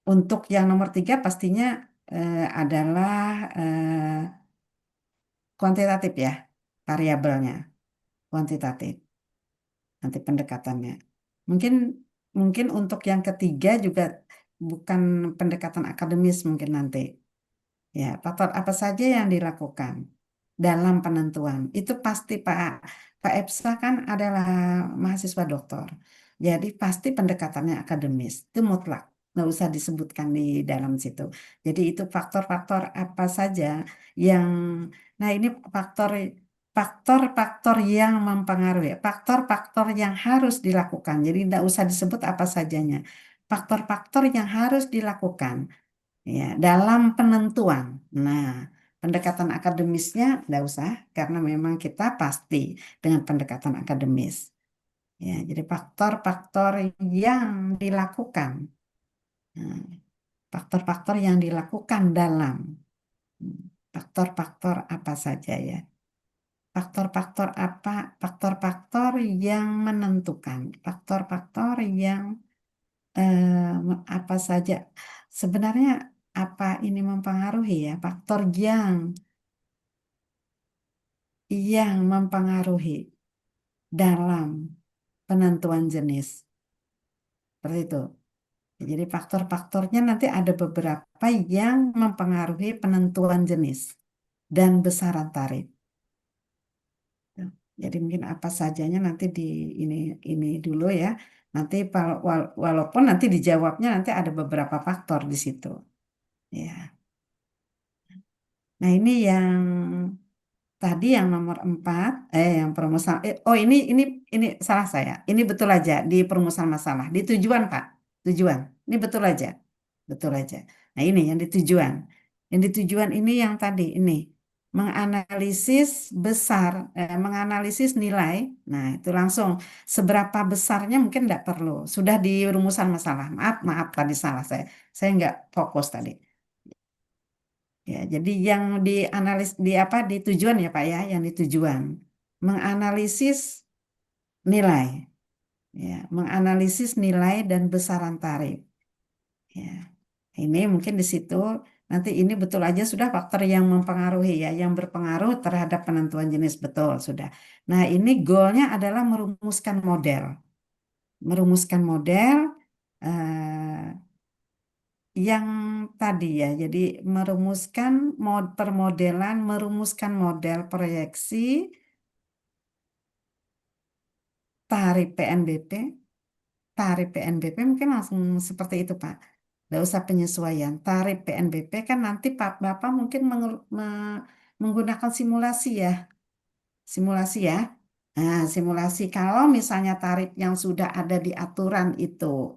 Untuk yang nomor tiga pastinya adalah kuantitatif ya, variabelnya kuantitatif. Nanti pendekatannya. Mungkin mungkin untuk yang ketiga juga bukan pendekatan akademis mungkin nanti. Ya, faktor apa saja yang dilakukan dalam penentuan. Itu pasti Pak Epsa kan adalah mahasiswa doktor. Jadi pasti pendekatannya akademis. Itu mutlak. Nggak usah disebutkan di dalam situ. Jadi itu faktor-faktor apa saja yang, nah ini faktor-faktor yang mempengaruhi, faktor-faktor yang harus dilakukan. Jadi tidak usah disebut apa sajanya. Faktor-faktor yang harus dilakukan ya dalam penentuan. Nah, pendekatan akademisnya tidak usah karena memang kita pasti dengan pendekatan akademis. Ya, jadi faktor-faktor yang dilakukan. Nah, faktor-faktor yang dilakukan dalam faktor-faktor apa saja ya. Faktor-faktor apa? Faktor-faktor yang menentukan. Faktor-faktor yang apa saja. Sebenarnya apa ini mempengaruhi ya? Faktor yang mempengaruhi dalam penentuan jenis. Seperti itu. Jadi faktor-faktornya nanti ada beberapa yang mempengaruhi penentuan jenis dan besaran tarif. Jadi mungkin apa sajanya nanti di ini ini dulu ya. Nanti walaupun nanti dijawabnya nanti ada beberapa faktor di situ. Ya. Nah, ini yang tadi yang nomor 4, yang perumusan, oh ini salah saya. Ini betul aja di perumusan masalah, di tujuan Pak, tujuan. Ini betul aja. Nah ini yang di tujuan, ini yang tadi ini menganalisis besar, menganalisis nilai. Nah itu langsung seberapa besarnya mungkin tidak perlu. Sudah di rumusan masalah. Maaf tadi salah saya nggak fokus tadi. Ya, jadi yang dianalis di apa di tujuan ya Pak ya, yang di tujuan menganalisis nilai, ya, menganalisis nilai dan besaran tarif. Ya, ini mungkin di situ nanti ini betul aja sudah faktor yang mempengaruhi ya, yang berpengaruh terhadap penentuan jenis betul sudah. Nah, ini goalnya adalah merumuskan model yang tadi ya, jadi merumuskan model proyeksi tarif PNBP, tarif PNBP mungkin langsung seperti itu Pak. Nggak usah penyesuaian. Tarif PNBP kan nanti Pak Bapak mungkin menggunakan simulasi ya, simulasi ya. Nah, simulasi kalau misalnya tarif yang sudah ada di aturan itu,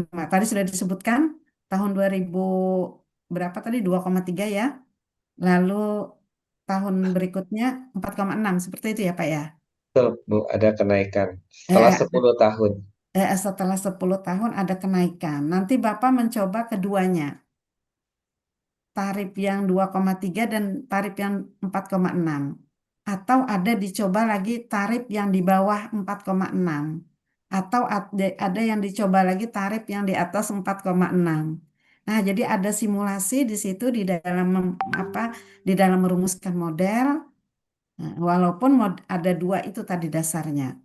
tadi sudah disebutkan tahun 2000 berapa tadi 2,3 ya. Lalu tahun berikutnya 4,6 seperti itu ya Pak ya. Betul, Bu, ada kenaikan setelah Eh, 10 tahun. Setelah 10 tahun ada kenaikan. Nanti Bapak mencoba keduanya. Tarif yang 2,3 dan tarif yang 4,6. Atau ada dicoba lagi tarif yang di bawah 4,6. Atau ada yang dicoba lagi tarif yang di atas 4,6. Nah, jadi ada simulasi di situ di dalam apa di dalam merumuskan model. Nah, walaupun ada dua itu tadi dasarnya.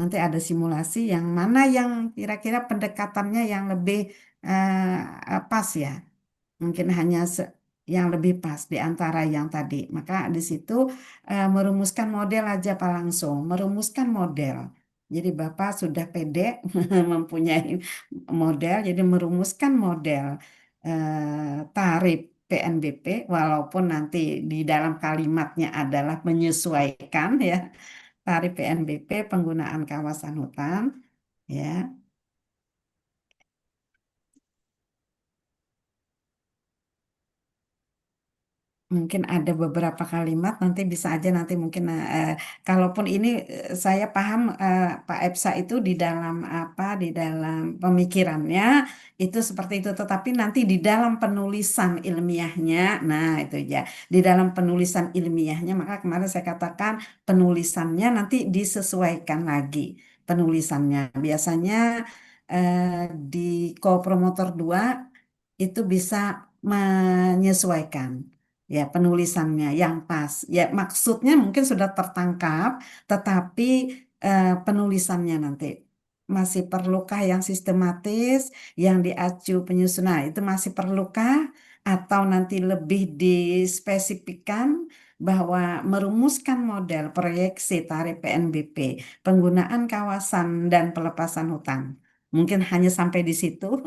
Nanti ada simulasi yang mana yang kira-kira pendekatannya yang lebih pas ya. Mungkin hanya yang lebih pas di antara yang tadi. Maka di situ merumuskan model aja Pak langsung, merumuskan model. Jadi Bapak sudah pede mempunyai model, jadi merumuskan model tarif PNBP, walaupun nanti di dalam kalimatnya adalah menyesuaikan ya tarif PNBP penggunaan kawasan hutan ya. Mungkin ada beberapa kalimat nanti bisa aja nanti mungkin kalaupun ini saya paham Pak Epsa itu di dalam apa di dalam pemikirannya itu seperti itu tetapi nanti di dalam penulisan ilmiahnya nah itu ya di dalam penulisan ilmiahnya maka kemarin saya katakan penulisannya nanti disesuaikan lagi penulisannya biasanya di co-promotor 2 itu bisa menyesuaikan ya penulisannya yang pas. Ya maksudnya mungkin sudah tertangkap, tetapi penulisannya nanti masih perlukah yang sistematis, yang diacu penyusunan nah, itu masih perlukah atau nanti lebih dispesifikkan bahwa merumuskan model proyeksi tarif PNBP, penggunaan kawasan dan pelepasan hutan. Mungkin hanya sampai di situ.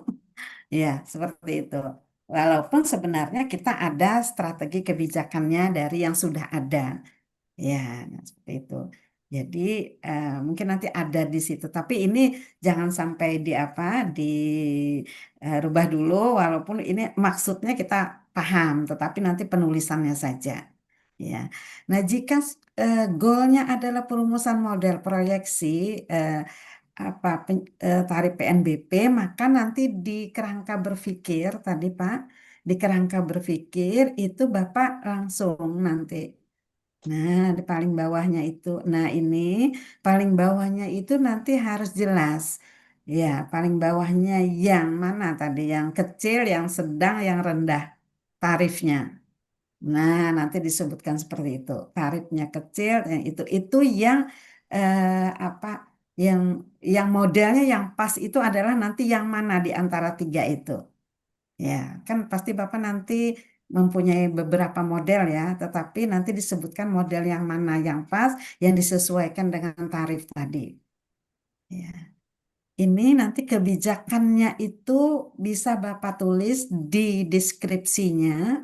Ya, seperti itu. Walaupun sebenarnya kita ada strategi kebijakannya dari yang sudah ada. Ya, nah, seperti itu. Jadi mungkin nanti ada di situ. Tapi ini jangan sampai di apa dirubah dulu. Walaupun ini maksudnya kita paham, tetapi nanti penulisannya saja. Ya. Nah, jika goalnya adalah perumusan model proyeksi eh, tarif PNBP, maka nanti di kerangka berpikir tadi Pak, di kerangka berpikir itu Bapak langsung nanti. Nah, di paling bawahnya itu. Nah, ini paling bawahnya itu nanti harus jelas. Ya, paling bawahnya yang mana tadi? Yang kecil, yang sedang, yang rendah tarifnya. Nah, nanti disebutkan seperti itu. Tarifnya kecil, yang itu yang apa? Yang modelnya yang pas itu adalah nanti yang mana di antara tiga itu. Ya, kan pasti Bapak nanti mempunyai beberapa model ya, tetapi nanti disebutkan model yang mana yang pas, yang disesuaikan dengan tarif tadi. Ya. Ini nanti kebijakannya itu bisa Bapak tulis di deskripsinya,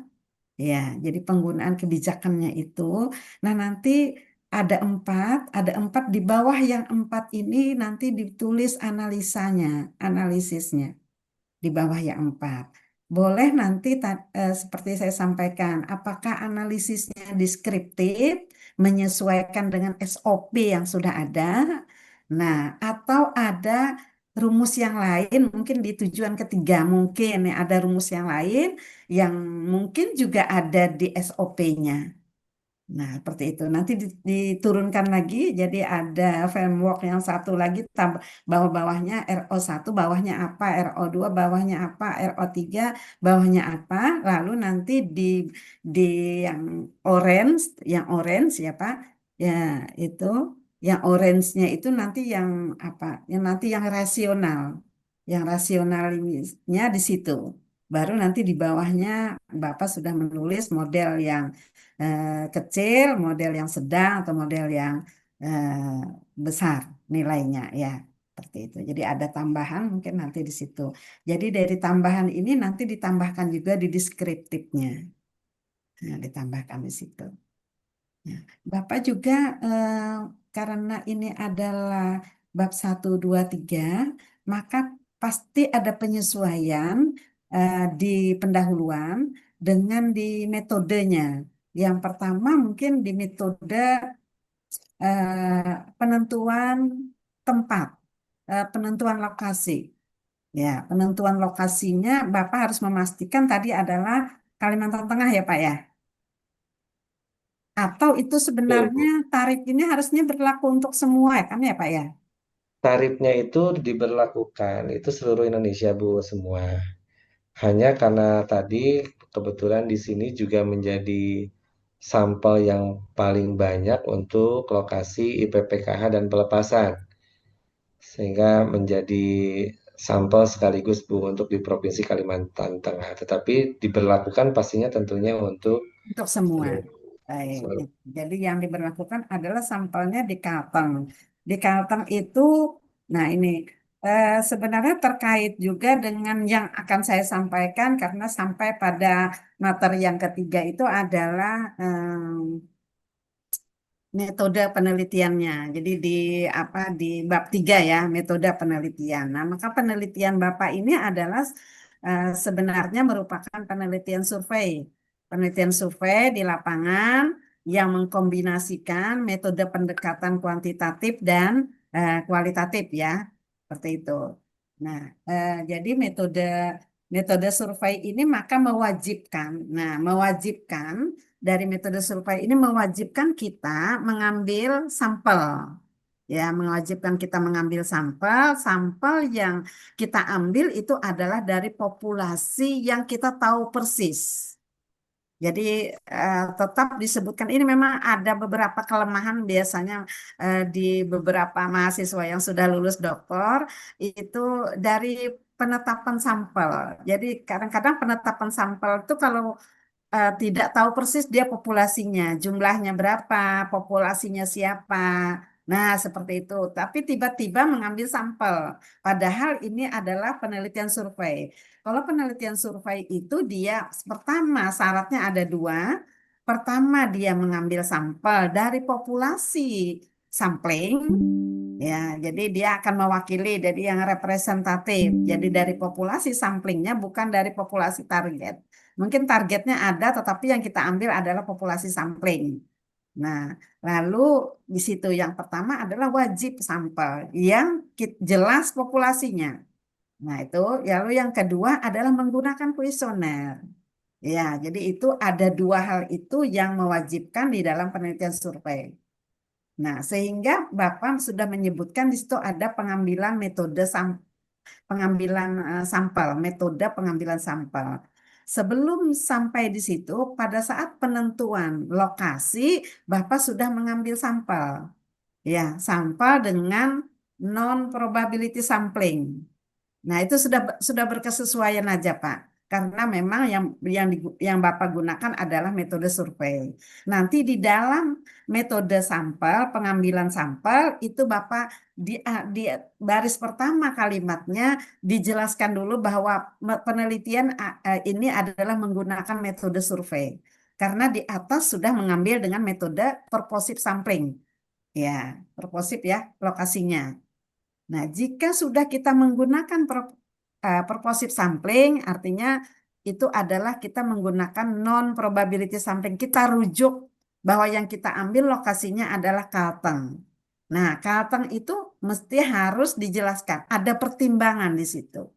ya. Jadi penggunaan kebijakannya itu, nah nanti ada empat di bawah yang empat ini nanti ditulis analisanya, analisisnya di bawah yang empat. Boleh nanti seperti saya sampaikan, apakah analisisnya deskriptif, menyesuaikan dengan SOP yang sudah ada, nah atau ada rumus yang lain, mungkin di tujuan ketiga mungkin ya, ada rumus yang lain yang mungkin juga ada di SOP-nya. Nah, seperti itu. Nanti diturunkan lagi, jadi ada framework yang satu lagi, tambah bawah-bawahnya RO1, bawahnya apa, RO2, bawahnya apa, RO3, bawahnya apa. Lalu nanti di yang orange, ya Pak, ya itu, yang orange-nya itu nanti yang apa, yang nanti yang rasionalnya di situ. Baru nanti di bawahnya Bapak sudah menulis model yang kecil, model yang sedang, atau model yang besar nilainya ya. Seperti itu. Jadi ada tambahan mungkin nanti di situ. Jadi dari tambahan ini nanti ditambahkan juga di deskriptifnya. Nah, ditambahkan di situ. Nah, Bapak juga karena ini adalah bab 1, 2, 3, maka pasti ada penyesuaian di pendahuluan dengan di metodenya. Yang pertama mungkin di metode penentuan tempat, penentuan lokasi. Ya, penentuan lokasinya Bapak harus memastikan tadi adalah Kalimantan Tengah ya Pak ya. Atau itu Betul, sebenarnya Bu. tarif ini harusnya berlaku untuk semua ya kan ya Pak ya? Tarifnya itu diberlakukan, itu seluruh Indonesia, Bu, semua. Hanya karena tadi kebetulan di sini juga menjadi sampel yang paling banyak untuk lokasi IPPKH dan pelepasan. Sehingga menjadi sampel sekaligus Bu untuk di Provinsi Kalimantan Tengah. Tetapi diberlakukan pastinya tentunya untuk Untuk semua. seluruh. Baik. seluruh. Jadi yang diberlakukan adalah sampelnya di Kalteng. Di Kalteng itu, nah ini sebenarnya terkait juga dengan yang akan saya sampaikan karena sampai pada materi yang ketiga itu adalah metode penelitiannya. Jadi di di bab 3 ya, metode penelitian. Nah, maka penelitian Bapak ini adalah sebenarnya merupakan penelitian survei. Penelitian survei di lapangan yang mengkombinasikan metode pendekatan kuantitatif dan kualitatif ya. Seperti itu. Nah, jadi metode metode survei ini maka mewajibkan. Nah, dari metode survei ini mewajibkan kita mengambil sampel. Ya, mewajibkan kita mengambil sampel. Sampel yang kita ambil itu adalah dari populasi yang kita tahu persis. Jadi tetap disebutkan ini memang ada beberapa kelemahan biasanya di beberapa mahasiswa yang sudah lulus doktor itu dari penetapan sampel. Jadi kadang-kadang penetapan sampel itu kalau tidak tahu persis dia populasinya, jumlahnya berapa, populasinya siapa. Nah, seperti itu. Tapi tiba-tiba mengambil sampel. Padahal ini adalah penelitian survei. Kalau penelitian survei itu dia pertama syaratnya ada dua. Pertama dia mengambil sampel dari populasi sampling. Ya, jadi dia akan mewakili jadi yang representatif. Jadi dari populasi samplingnya bukan dari populasi target. Mungkin targetnya ada, tetapi yang kita ambil adalah populasi sampling. Nah, lalu di situ yang pertama adalah wajib sampel yang jelas populasinya. Nah, itu. Lalu yang kedua adalah menggunakan kuesioner. Ya, jadi itu ada dua hal itu yang mewajibkan di dalam penelitian survei. Nah, sehingga Bapak sudah menyebutkan di situ ada pengambilan metode pengambilan sampel, metode pengambilan sampel. Sebelum sampai di situ, pada saat penentuan lokasi, Bapak sudah mengambil sampel. Ya, sampel dengan non probability sampling. Nah, itu sudah berkesesuaian aja, Pak. Karena memang yang Bapak gunakan adalah metode survei. Nanti di dalam metode sampel, pengambilan sampel itu Bapak di baris pertama kalimatnya dijelaskan dulu bahwa penelitian ini adalah menggunakan metode survei. Karena di atas sudah mengambil dengan metode purposive sampling. Ya, purposive ya lokasinya. Nah, jika sudah kita menggunakan purposive sampling, artinya itu adalah kita menggunakan non-probability sampling. Kita rujuk bahwa yang kita ambil lokasinya adalah Kalteng. Nah, Kalteng itu mesti harus dijelaskan. Ada pertimbangan di situ.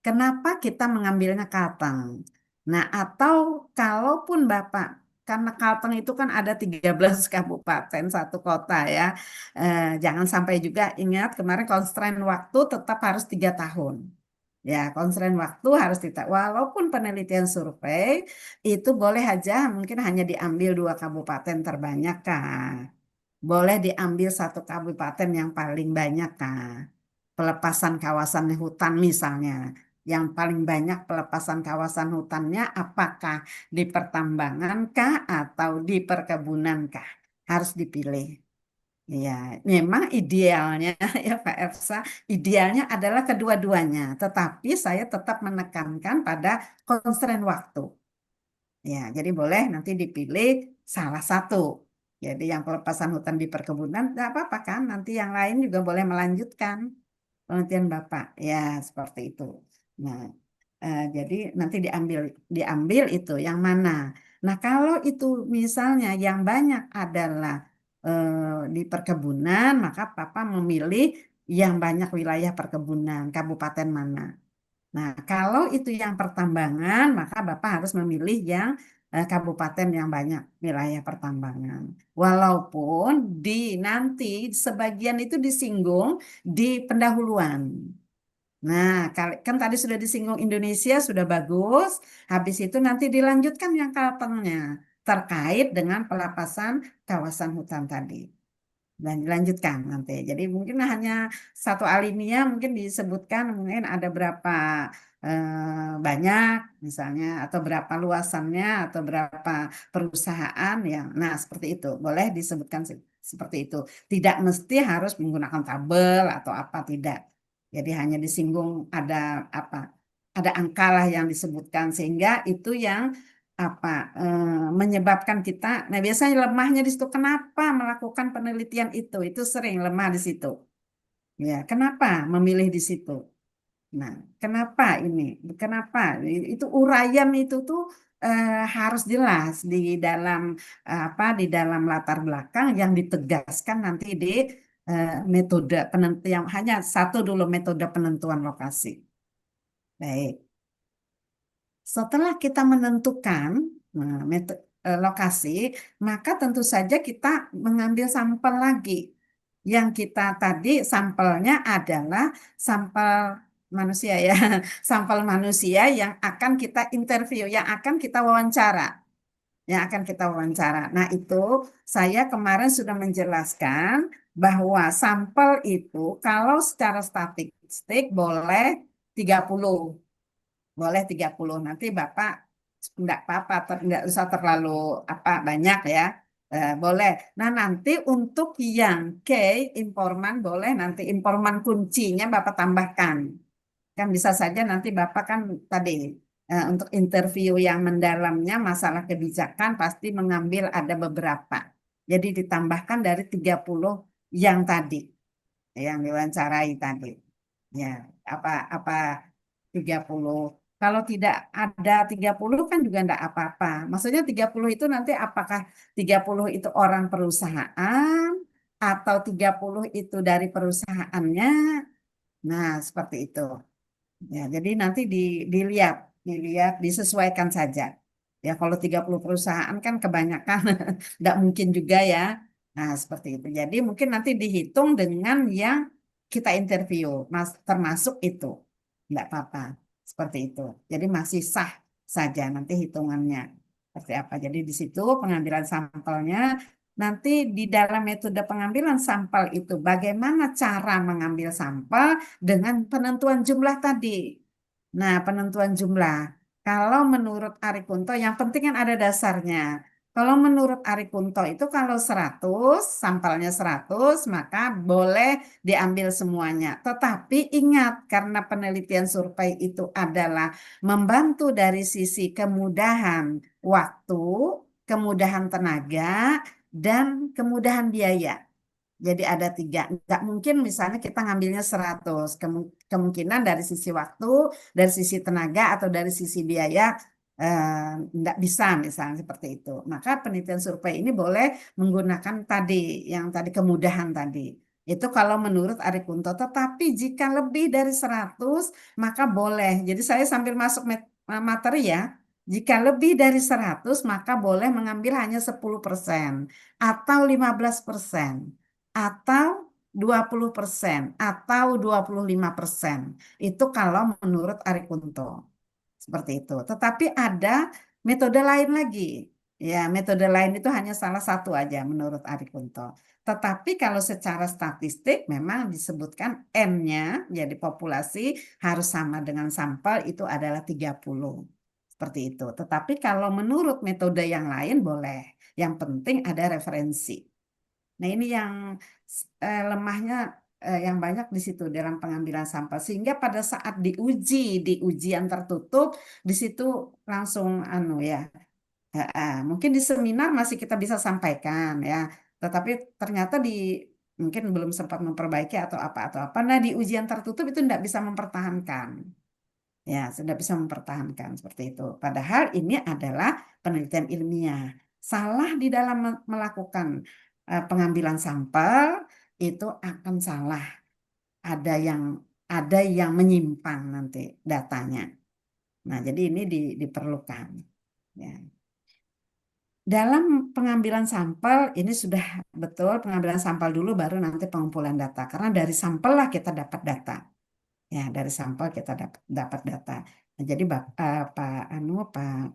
Kenapa kita mengambilnya Kalteng? Nah, atau kalaupun Bapak, karena Kalteng itu kan ada 13 kabupaten, satu kota ya. Jangan sampai juga ingat kemarin constraint waktu tetap harus 3 tahun. Ya, constraint waktu harus tidak. Walaupun penelitian survei itu boleh aja mungkin hanya diambil 2 kabupaten terbanyak kah. Boleh diambil 1 kabupaten yang paling banyak kah. Pelepasan kawasan hutan misalnya. Yang paling banyak pelepasan kawasan hutannya apakah di pertambangan kah atau di perkebunan kah? Harus dipilih. Ya, memang idealnya ya Pak Efsa, idealnya adalah kedua-duanya. Tetapi saya tetap menekankan pada constraint waktu. Ya, jadi boleh nanti dipilih salah satu. Jadi yang pelepasan hutan di perkebunan, tidak apa-apa kan? Nanti yang lain juga boleh melanjutkan penelitian Bapak. Ya, seperti itu. Nah, jadi nanti diambil diambil itu yang mana. Nah, kalau itu misalnya yang banyak adalah di perkebunan, maka Papa memilih yang banyak wilayah perkebunan, kabupaten mana. Nah, kalau itu yang pertambangan, maka Bapak harus memilih yang kabupaten yang banyak wilayah pertambangan. Walaupun di nanti sebagian itu disinggung di pendahuluan. Nah, kan tadi sudah disinggung Indonesia sudah bagus. Habis itu nanti dilanjutkan yang Kaltengnya terkait dengan pelepasan kawasan hutan tadi dan dilanjutkan nanti. Jadi mungkin hanya satu alinea mungkin disebutkan mungkin ada berapa banyak misalnya atau berapa luasannya atau berapa perusahaan yang nah seperti itu boleh disebutkan seperti itu. Tidak mesti harus menggunakan tabel atau apa tidak. Jadi hanya disinggung ada apa ada angka lah yang disebutkan sehingga itu yang apa menyebabkan kita nah biasanya lemahnya di situ kenapa melakukan penelitian itu sering lemah di situ ya kenapa memilih di situ nah kenapa ini kenapa itu uraian itu tuh harus jelas di dalam apa di dalam latar belakang yang ditegaskan nanti di metode penentuan hanya satu dulu metode penentuan lokasi baik. Setelah kita menentukan lokasi, maka tentu saja kita mengambil sampel lagi. yang kita tadi sampelnya adalah sampel manusia ya, sampel manusia yang akan kita interview, yang akan kita wawancara, yang akan kita wawancara. Nah, itu saya kemarin sudah menjelaskan bahwa sampel itu kalau secara statistik boleh 30. Boleh 30. Nanti Bapak enggak apa-apa, enggak usah terlalu apa banyak ya. Boleh. Nah, nanti untuk yang K informan boleh nanti informan kuncinya Bapak tambahkan. Kan bisa saja nanti Bapak kan tadi untuk interview yang mendalamnya masalah kebijakan pasti mengambil ada beberapa. Jadi ditambahkan dari 30 yang tadi, yang diwawancarai tadi. Ya, apa apa 30. Kalau tidak ada 30 kan juga enggak apa-apa. Maksudnya 30 itu nanti apakah 30 itu orang perusahaan atau 30 itu dari perusahaannya. Nah, seperti itu. Ya, jadi nanti dilihat, dilihat, disesuaikan saja. Ya, kalau 30 perusahaan kan kebanyakan, tidak mungkin juga ya. Nah, seperti itu. Jadi mungkin nanti dihitung dengan yang kita interview, mas, termasuk itu. Tidak apa-apa, seperti itu. Jadi masih sah saja nanti hitungannya. Seperti apa. Jadi di situ pengambilan sampelnya, nanti di dalam metode pengambilan sampel itu, bagaimana cara mengambil sampel, dengan penentuan jumlah tadi. Nah, penentuan jumlah. Kalau menurut Arikunto, yang penting kan ada dasarnya. Kalau menurut Arikunto itu kalau 100, sampelnya 100, maka boleh diambil semuanya. Tetapi ingat, karena penelitian survei itu adalah membantu dari sisi kemudahan waktu, kemudahan tenaga, dan kemudahan biaya. Jadi ada 3. Nggak mungkin misalnya kita ngambilnya 100. Kemungkinan dari sisi waktu, dari sisi tenaga, atau dari sisi biaya nggak bisa misalnya seperti itu. Maka penelitian survei ini boleh menggunakan tadi, yang tadi kemudahan tadi. Itu kalau menurut Arikunto. Tetapi jika lebih dari 100, maka boleh. Jadi saya sambil masuk materi ya. Jika lebih dari 100, maka boleh mengambil hanya 10% atau 15%, atau 20% atau 25%. Itu kalau menurut Arikunto. Seperti itu. Tetapi ada metode lain lagi. Ya, metode lain itu hanya salah satu aja menurut Arikunto. Tetapi kalau secara statistik memang disebutkan N-nya, jadi populasi harus sama dengan sampel itu adalah 30. Seperti itu. Tetapi kalau menurut metode yang lain boleh. Yang penting ada referensi. Nah, ini yang lemahnya yang banyak di situ dalam pengambilan sampel. Sehingga pada saat diuji di ujian tertutup, di situ langsung anu ya. Mungkin di seminar masih kita bisa sampaikan ya. Tetapi ternyata mungkin belum sempat memperbaiki atau apa. Nah, di ujian tertutup itu tidak bisa mempertahankan. Ya, sudah bisa mempertahankan seperti itu. Padahal ini adalah penelitian ilmiah. Salah di dalam melakukan pengambilan sampel itu akan salah. Ada yang ada yang menyimpang nanti datanya. Nah, jadi ini diperlukan. Ya. Dalam pengambilan sampel ini sudah betul pengambilan sampel dulu baru nanti pengumpulan data. Karena dari sampel lah kita dapat data. Ya, dari sampel kita dapat data. Nah, jadi Pak Anu, Pak,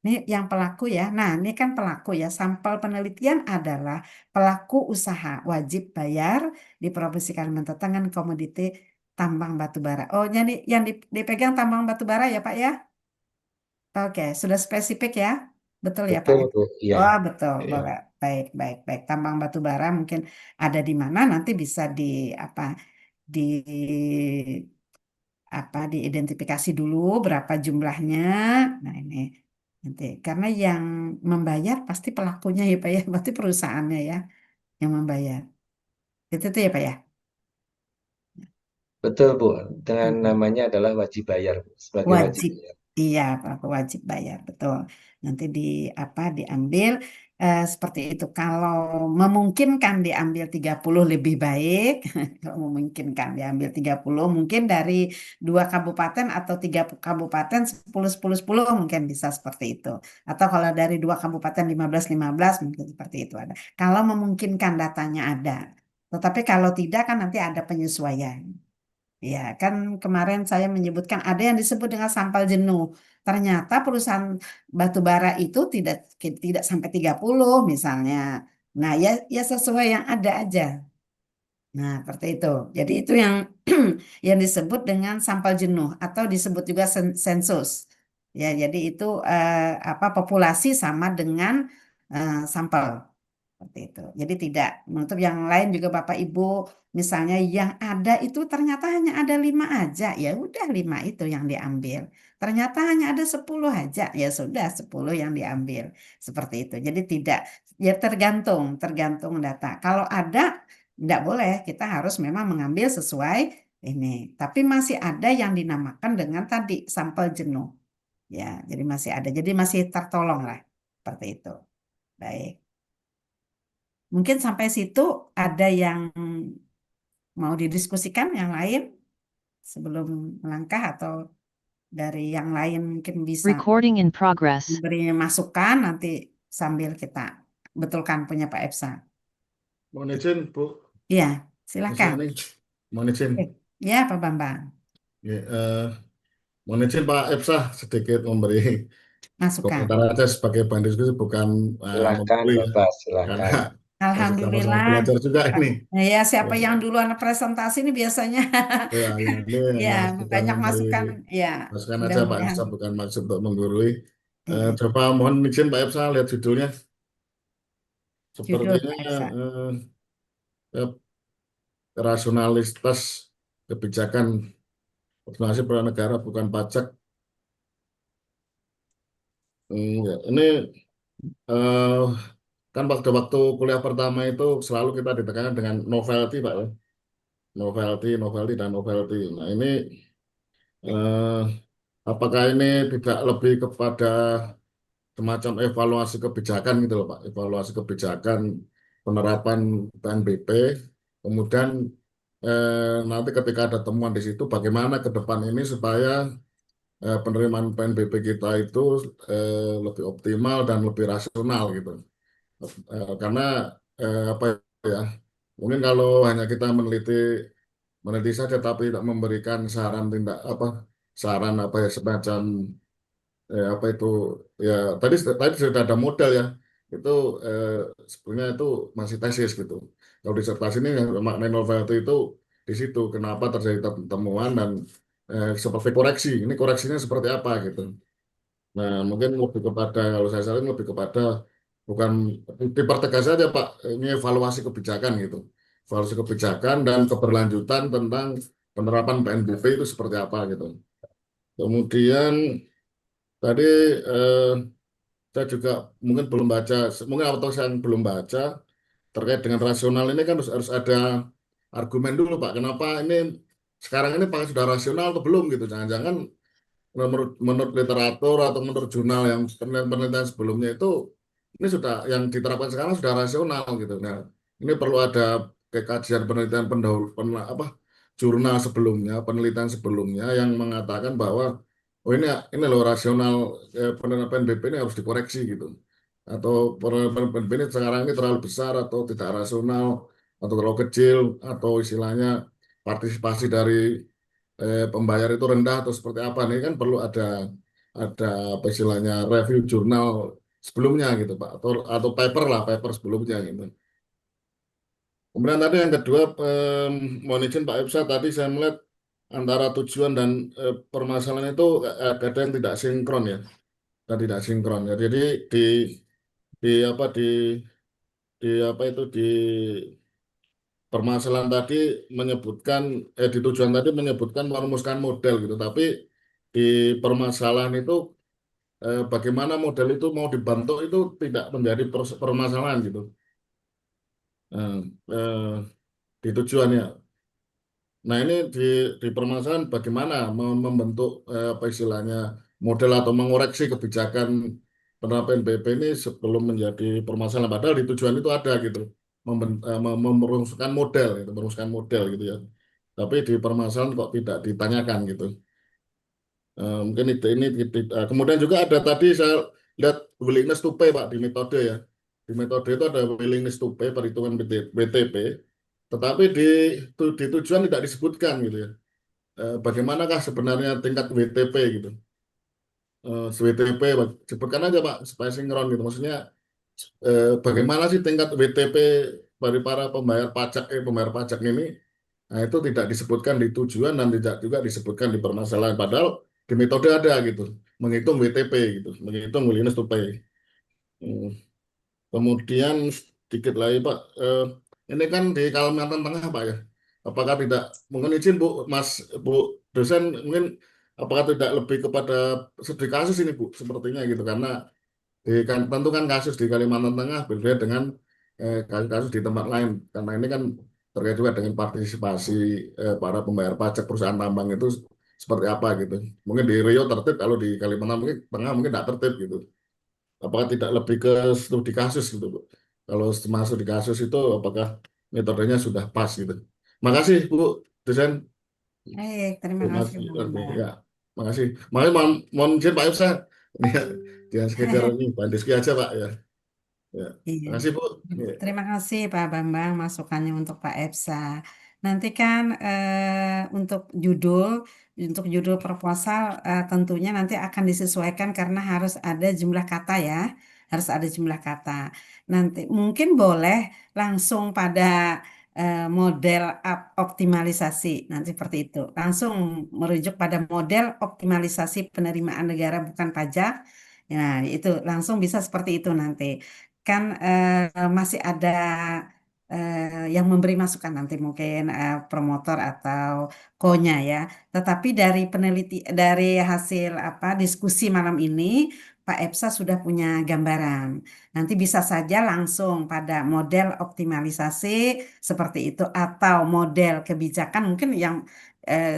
ini yang pelaku ya. Nah, ini kan pelaku ya. Sampel penelitian adalah pelaku usaha wajib bayar di Provinsi Kalimantan Tengah komoditi tambang batu bara. Oh, jadi yang dipegang tambang batu bara ya, Pak ya? Oke, sudah spesifik ya. Betul ya, Pak Betul, ya? Bu. Iya. Oh, betul. Iya. Boleh. Baik, baik, baik. Tambang batu bara mungkin ada di mana nanti bisa di apa? Di diidentifikasi dulu berapa jumlahnya. Nah, ini nanti karena yang membayar pasti pelakunya ya Pak ya, berarti perusahaannya ya yang membayar. Itu tuh ya Pak ya. Betul, Bu. Dengan Mm-mm. namanya adalah wajib bayar, Bu. Sebagai wajib Wajib. bayar. Iya, pelaku wajib bayar, betul. Nanti diambil seperti itu. Kalau memungkinkan diambil 30 lebih baik. Kalau memungkinkan diambil 30 mungkin dari 2 kabupaten atau 3 kabupaten 10 10 10 mungkin bisa seperti itu. Atau kalau dari 2 kabupaten 15 15 mungkin seperti itu ada. Kalau memungkinkan datanya ada. Tetapi kalau tidak kan nanti ada penyesuaian. Ya, kan kemarin saya menyebutkan ada yang disebut dengan sampal jenuh. Ternyata perusahaan batu bara itu tidak sampai 30 misalnya. Nah, ya ya sesuai yang ada aja. Nah, seperti itu. Jadi itu yang yang disebut dengan sampal jenuh atau disebut juga sensus. Ya, jadi itu apa populasi sama dengan sampel. Seperti itu. Jadi tidak menutup yang lain juga Bapak Ibu, misalnya yang ada itu ternyata hanya ada 5 aja, ya udah 5 itu yang diambil. Ternyata hanya ada 10 aja, ya sudah 10 yang diambil. Seperti itu. Jadi tidak, ya tergantung data. Kalau ada, tidak boleh, kita harus memang mengambil sesuai ini. Tapi masih ada yang dinamakan dengan tadi sampel jenuh. Ya, jadi masih ada. Jadi masih tertolong lah. Seperti itu. Baik. Mungkin sampai situ ada yang mau didiskusikan yang lain sebelum melangkah atau dari yang lain mungkin bisa Recording in progress. memberi masukan nanti sambil kita betulkan punya Pak Epsa. Mohon izin, Bu. Iya, Bisa silakan. nih. Mohon izin. Oke. Ya, Pak Bambang, Ya, mohon izin Pak Epsa sedikit memberi masukan. komentar aja sebagai bahan diskusi, bukan Silakan menggurui ya. bebas, Karena silakan. masih sama-sama Alhamdulillah. belajar juga ini. Ya, siapa Ya, yang duluan presentasi ini biasanya ya, ini ya bukan banyak memberi masukan. Ya, masukan aja Pak mudah-mudahan. Epsa, bukan maksud untuk menggurui. Ya, Coba mohon izin Pak Epsa lihat judulnya. judul Sepertinya Pak Epsa. eh, rasionalitas kebijakan organisasi peran negara bukan pajak. Ya, ini eh, kan waktu-waktu kuliah pertama itu selalu kita ditekankan dengan novelty, Pak, ya. Novelty, novelty, dan novelty. Nah, ini eh, apakah ini tidak lebih kepada semacam evaluasi kebijakan gitu loh, Pak? Evaluasi kebijakan penerapan PNBP. Kemudian nanti ketika ada temuan di situ, bagaimana ke depan ini supaya penerimaan PNBP kita itu lebih optimal dan lebih rasional gitu. Karena apa ya? Mungkin kalau hanya kita meneliti saja tapi tidak memberikan saran tindak apa saran apa ya semacam apa itu ya tadi sudah ada model ya itu eh, sebenarnya itu masih tesis gitu. Kalau disertasi ini yang makna novelty itu di situ kenapa terjadi temuan dan seperti koreksi. Ini koreksinya seperti apa gitu. Nah, mungkin lebih kepada kalau saya saran lebih kepada bukan dipertegas saja Pak, ini evaluasi kebijakan gitu. Evaluasi kebijakan dan keberlanjutan tentang penerapan PNBP itu seperti apa gitu. Kemudian tadi eh, saya juga mungkin belum baca, mungkin atau saya belum baca terkait dengan rasional ini kan harus ada argumen dulu Pak. Kenapa ini sekarang ini Pak sudah rasional atau belum gitu? Jangan-jangan menurut literatur atau menurut jurnal yang penelitian sebelumnya itu ini sudah yang diterapkan sekarang sudah rasional gitu. Nah, ini perlu ada kajian penelitian pendahulu apa jurnal sebelumnya, penelitian sebelumnya yang mengatakan bahwa oh ini loh rasional penelitian PNBP ini harus dikoreksi gitu. Atau penelitian PNBP ini sekarang ini terlalu besar atau tidak rasional atau terlalu kecil atau istilahnya partisipasi dari pembayar itu rendah atau seperti apa nih kan perlu ada apa istilahnya review jurnal sebelumnya gitu Pak atau paper lah paper sebelumnya gitu. Kemudian tadi yang kedua mohon izin Pak Epsa tadi saya melihat antara tujuan dan permasalahan itu ada yang tidak sinkron ya dan tidak sinkron ya. Jadi di di apa di apa itu di permasalahan tadi menyebutkan di tujuan tadi menyebutkan merumuskan model gitu tapi di permasalahan itu bagaimana model itu mau dibentuk itu tidak menjadi permasalahan gitu. Nah, di tujuannya. Nah ini di permasalahan bagaimana membentuk apa istilahnya model atau mengoreksi kebijakan penerapan BP ini sebelum menjadi permasalahan. Padahal di tujuan itu ada gitu, merumuskan model, gitu, merumuskan model gitu ya. Tapi di permasalahan kok tidak ditanyakan gitu. Mungkin kemudian juga ada tadi saya lihat willingness to pay Pak di metode ya. Di metode itu ada willingness to pay perhitungan BTP. tetapi di tujuan tidak disebutkan gitu ya. Bagaimanakah sebenarnya tingkat WTP gitu? WTP sebutkan aja Pak supaya sinkron gitu. Maksudnya bagaimana sih tingkat WTP dari para pembayar pajak ini? Nah, itu tidak disebutkan di tujuan dan tidak juga disebutkan di permasalahan. Padahal di metode ada gitu, menghitung WTP gitu, menghitung willingness to pay. Hmm. Kemudian sedikit lagi Pak, ini kan di Kalimantan Tengah Pak ya. Apakah tidak, mungkin izin Bu, Bu dosen, mungkin apakah tidak lebih kepada studi kasus ini Bu, sepertinya gitu, karena tentu kan kasus di Kalimantan Tengah berbeda dengan kasus-kasus di tempat lain, karena ini kan terkait juga dengan partisipasi para pembayar pajak perusahaan tambang itu seperti apa gitu. Mungkin di Riau tertib, kalau di Kalimantan mungkin Tengah mungkin tidak tertib gitu. Apakah tidak lebih ke studi kasus gitu, Bu? Kalau masuk di kasus itu, apakah metodenya sudah pas gitu? Makasih, Bu, dosen. Baik, terima Terima kasih kasih. Pak Oke, Bambang. ya, makasih. Makanya mohon izin Pak Yusra. Ini ya, jangan sekedar ini, Pak Diski aja, Pak ya. Ya, Iya, makasih, Bu. Ya. terima kasih Pak Bambang masukannya untuk Pak EFSA. Nanti kan untuk judul proposal tentunya nanti akan disesuaikan karena harus ada jumlah kata ya, harus ada jumlah kata. Nanti mungkin boleh langsung pada model optimalisasi, nanti seperti itu. Langsung merujuk pada model optimalisasi penerimaan negara bukan pajak. Nah, itu langsung bisa seperti itu nanti kan masih ada yang memberi masukan nanti mungkin promotor atau konya ya. Tetapi dari hasil apa diskusi malam ini Pak EPSA sudah punya gambaran. Nanti bisa saja langsung pada model optimalisasi seperti itu atau model kebijakan mungkin yang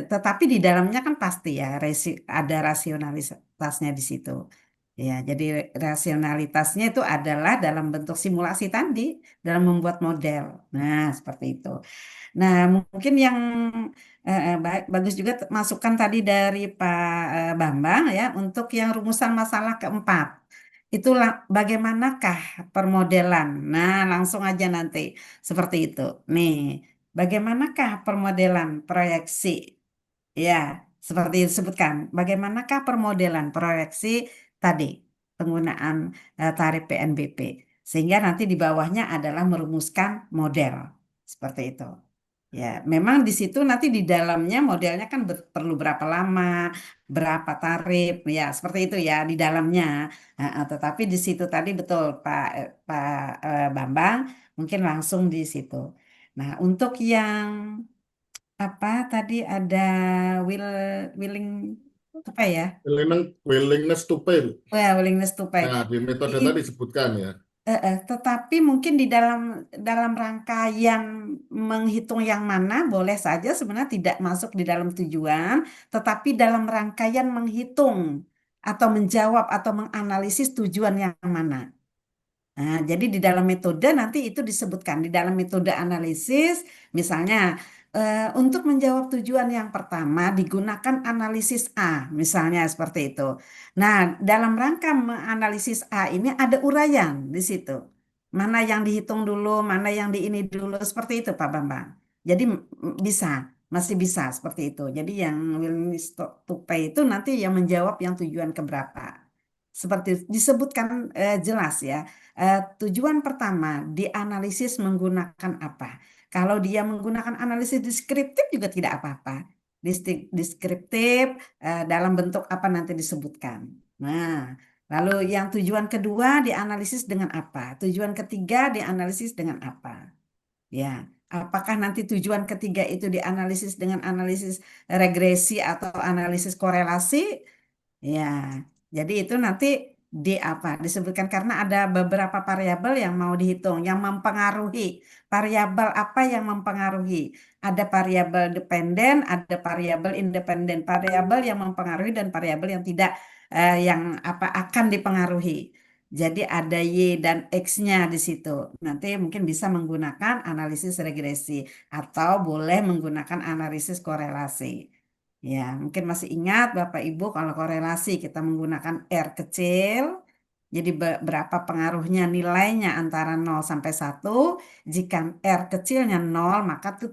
tetapi di dalamnya kan pasti ya ada rasionalitasnya di situ. Ya, jadi rasionalitasnya itu adalah dalam bentuk simulasi tadi, dalam membuat model. Nah, seperti itu. Nah, mungkin yang bagus juga masukan tadi dari Pak Bambang ya, untuk yang rumusan masalah keempat. Itulah bagaimanakah permodelan. Nah, langsung aja nanti seperti itu. Nih, bagaimanakah permodelan proyeksi. Ya, seperti disebutkan, bagaimanakah permodelan proyeksi tadi penggunaan tarif PNBP, sehingga nanti di bawahnya adalah merumuskan model seperti itu. Ya, memang di situ nanti di dalamnya modelnya kan perlu berapa lama, berapa tarif, ya seperti itu ya di dalamnya. Tetapi di situ tadi betul Pak Bambang mungkin langsung di situ. Nah, untuk yang apa tadi ada will willing apa ya? Willingness to pay, Bu. Oh ya, willingness to pay. Nah, di metode tadi I- disebutkan ya. tetapi mungkin di dalam rangkaian menghitung yang mana boleh saja sebenarnya tidak masuk di dalam tujuan, tetapi dalam rangkaian menghitung atau menjawab atau menganalisis tujuan yang mana. Nah, jadi di dalam metode nanti itu disebutkan di dalam metode analisis, misalnya untuk menjawab tujuan yang pertama digunakan analisis A, misalnya seperti itu. Nah, dalam rangka menganalisis A ini ada uraian di situ. Mana yang dihitung dulu, mana yang di ini dulu, seperti itu Pak Bambang. Jadi bisa, masih bisa seperti itu. Jadi yang willingness to pay itu nanti yang menjawab yang tujuan keberapa. Seperti disebutkan jelas ya. Tujuan pertama, dianalisis menggunakan apa? Kalau dia menggunakan analisis deskriptif juga tidak apa-apa. Deskriptif dalam bentuk apa nanti disebutkan. Nah, lalu yang tujuan kedua dianalisis dengan apa? Tujuan ketiga dianalisis dengan apa? Ya, apakah nanti tujuan ketiga itu dianalisis dengan analisis regresi atau analisis korelasi? Ya, jadi itu nanti di apa disebutkan karena ada beberapa variabel yang mau dihitung, yang mempengaruhi variabel apa yang mempengaruhi. Ada variabel dependen, ada variabel independen, variabel yang mempengaruhi dan variabel yang tidak yang apa akan dipengaruhi. Jadi ada Y dan X-nya di situ. Nanti mungkin bisa menggunakan analisis regresi atau boleh menggunakan analisis korelasi. Ya, mungkin masih ingat Bapak Ibu kalau korelasi kita menggunakan R kecil, Jadi berapa pengaruhnya nilainya antara 0 sampai 1. Jika R kecilnya 0, maka itu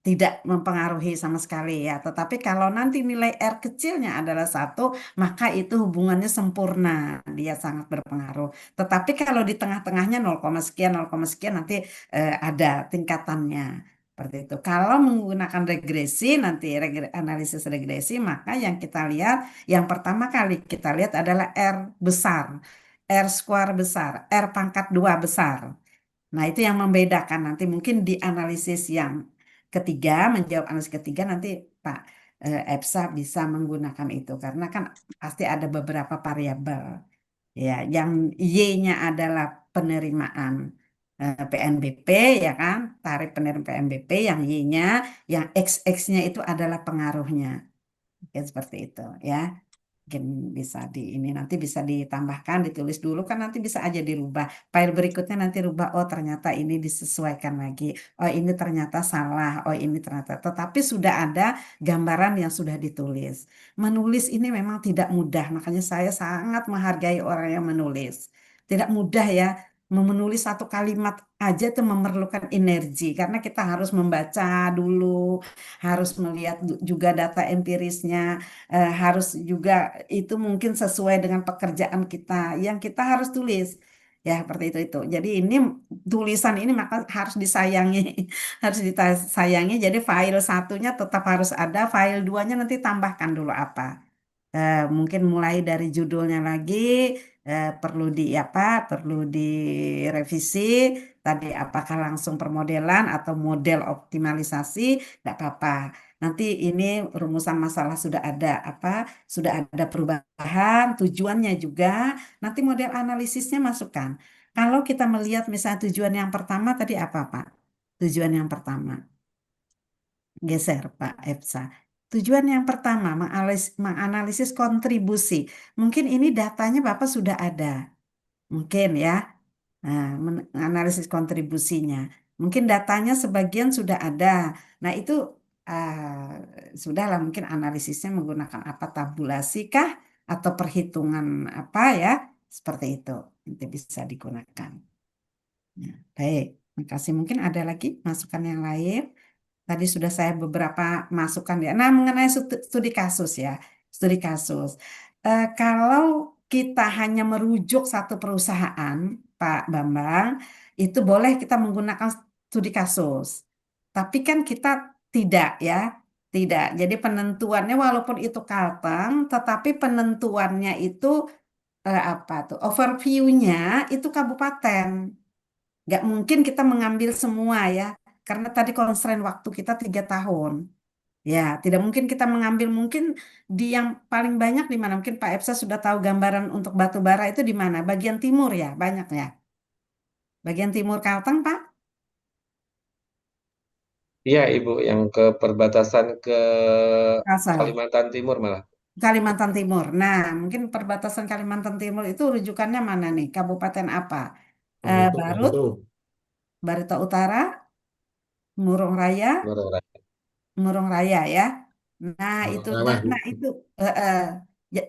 tidak mempengaruhi sama sekali ya. Tetapi kalau nanti nilai R kecilnya adalah 1, maka itu hubungannya sempurna. Dia sangat berpengaruh. Tetapi kalau di tengah-tengahnya 0, sekian, 0, sekian nanti ada tingkatannya. Seperti itu. Kalau menggunakan regresi, nanti analisis regresi, maka yang kita lihat, yang pertama kali kita lihat adalah R besar. R square besar, R pangkat 2 besar. Nah, itu yang membedakan nanti mungkin di analisis yang ketiga, menjawab analisis ketiga nanti Pak Epsa bisa menggunakan itu karena kan pasti ada beberapa variabel ya. Yang Y-nya adalah penerimaan PNBP ya kan, tarif penerimaan PNBP, yang Y-nya, yang X-nya itu adalah pengaruhnya. Mungkin seperti itu ya. Mungkin bisa di ini nanti bisa ditambahkan, ditulis dulu kan nanti bisa aja dirubah. File berikutnya nanti rubah, oh ternyata ini disesuaikan lagi. Oh ini ternyata salah. Oh ini ternyata. Tetapi sudah ada gambaran yang sudah ditulis. Menulis ini memang tidak mudah, makanya saya sangat menghargai orang yang menulis. Tidak mudah ya. Menulis satu kalimat aja itu memerlukan energi karena kita harus membaca dulu, harus melihat juga data empirisnya, harus juga itu mungkin sesuai dengan pekerjaan kita yang kita harus tulis ya seperti itu. Jadi ini tulisan ini maka harus disayangi, harus disayangi. Jadi file satunya tetap harus ada, file duanya nanti tambahkan dulu apa. Mungkin mulai dari judulnya lagi, perlu perlu direvisi. Tadi apakah langsung permodelan atau model optimalisasi, tidak apa-apa. Nanti ini rumusan masalah sudah ada sudah ada perubahan, tujuannya juga. Nanti model analisisnya masukkan. Kalau kita melihat misalnya tujuan yang pertama tadi apa Pak? Tujuan yang pertama. Geser Pak Epsa. Tujuan yang pertama menganalisis kontribusi. Mungkin ini datanya Bapak sudah ada. Mungkin ya. Nah, menganalisis kontribusinya. Mungkin datanya sebagian sudah ada. Nah, itu sudahlah mungkin analisisnya menggunakan apa, tabulasi kah atau perhitungan apa ya? Seperti itu. Nanti bisa digunakan. Nah, baik. Terima kasih. Mungkin ada lagi masukan yang lain. Tadi sudah saya beberapa masukan ya. Nah, mengenai studi kasus ya, studi kasus. Kalau kita hanya merujuk satu perusahaan, Pak Bambang, itu boleh kita menggunakan studi kasus. Tapi kan kita tidak ya, tidak. Jadi penentuannya walaupun itu Kalteng, tetapi penentuannya itu apa tuh? Overview-nya itu kabupaten. Nggak mungkin kita mengambil semua ya, karena tadi constraint waktu kita 3 tahun. Ya, tidak mungkin kita mengambil mungkin di yang paling banyak di mana. Mungkin Pak Epsa sudah tahu gambaran untuk batu bara itu di mana? Bagian timur ya, banyak ya. Bagian timur Kalteng, Pak. Iya, Ibu, yang ke perbatasan ke Kalsel, Kalimantan Timur malah. Kalimantan Timur. Nah, mungkin perbatasan Kalimantan Timur itu rujukannya mana nih? Kabupaten apa? Barito, Barut, Barito, Barito Utara, Murung Raya, Menurut Murung Raya ya. Nah, itu Mawar Bu. nah itu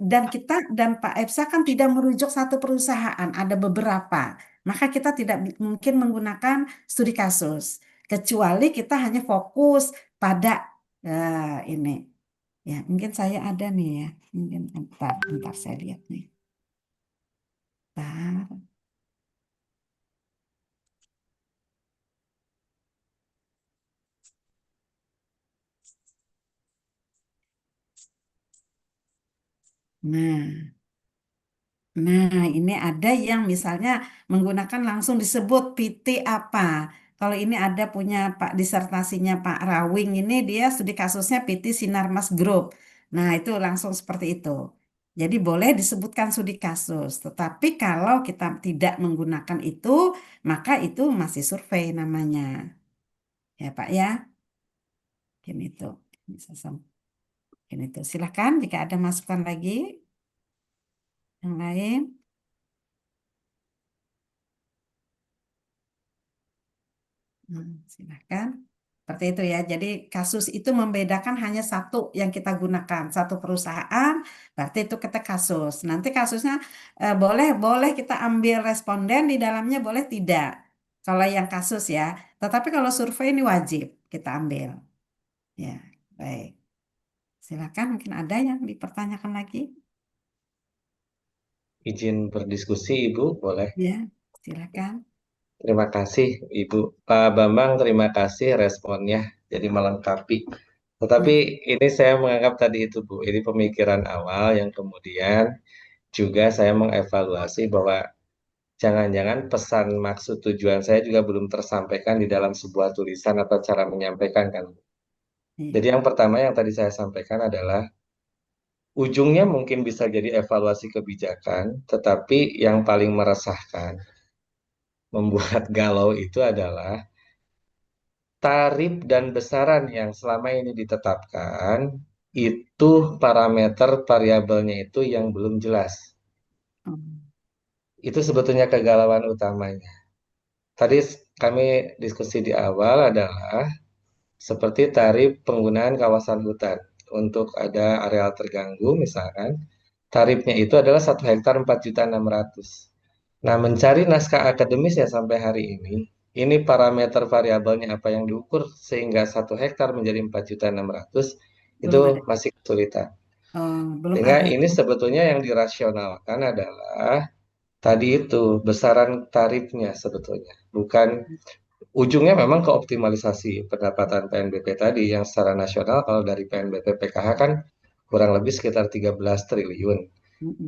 dan kita dan Pak Epsa kan tidak merujuk satu perusahaan, ada beberapa. Maka kita tidak mungkin menggunakan studi kasus kecuali kita hanya fokus pada ini. Ya, mungkin saya ada nih ya. Mungkin bentar saya lihat nih. Bentar. Nah, Nah, ini ada yang misalnya menggunakan langsung disebut PT apa. Kalau ini ada punya Pak disertasinya Pak Rawing ini dia studi kasusnya PT Sinarmas Group. Nah, itu langsung seperti itu. Jadi boleh disebutkan studi kasus. Tetapi kalau kita tidak menggunakan itu, maka itu masih survei namanya. Ya, Pak ya. Mungkin itu. Bisa mungkin itu. Silakan jika ada masukan lagi yang lain. Silakan. Seperti itu ya. Jadi kasus itu membedakan hanya satu yang kita gunakan, satu perusahaan, berarti itu kita kasus. Nanti kasusnya boleh boleh kita ambil responden di dalamnya, boleh tidak. Kalau yang kasus ya. Tetapi kalau survei ini wajib kita ambil. Ya, baik. Silakan mungkin ada yang dipertanyakan lagi. Izin berdiskusi, Ibu, boleh? Ya, silakan. Terima kasih, Ibu. Pak Bambang, terima kasih responnya. Jadi melengkapi. Tetapi Hmm, ini saya menganggap tadi itu, Bu. Ini pemikiran awal yang kemudian juga saya mengevaluasi bahwa jangan-jangan pesan maksud tujuan saya juga belum tersampaikan di dalam sebuah tulisan atau cara menyampaikan kan. Jadi iya. yang pertama yang tadi saya sampaikan adalah ujungnya mungkin bisa jadi evaluasi kebijakan, tetapi yang paling meresahkan, membuat galau itu adalah tarif dan besaran yang selama ini ditetapkan itu parameter variabelnya itu yang belum jelas. Hmm, Itu sebetulnya kegalauan utamanya. Tadi kami diskusi di awal adalah seperti tarif penggunaan kawasan hutan. Untuk ada areal terganggu misalkan, tarifnya itu adalah 1 hektar 4.600.000. Nah, mencari naskah akademisnya sampai hari ini parameter variabelnya apa yang diukur sehingga 1 hektar menjadi 4.600.000 itu belum ada. masih kesulitan. Oh, belum Sehingga ada. ini sebetulnya yang dirasionalkan adalah tadi itu besaran tarifnya sebetulnya, bukan ujungnya memang ke optimalisasi pendapatan PNBP tadi yang secara nasional kalau dari PNBP PKH kan kurang lebih sekitar 13 triliun.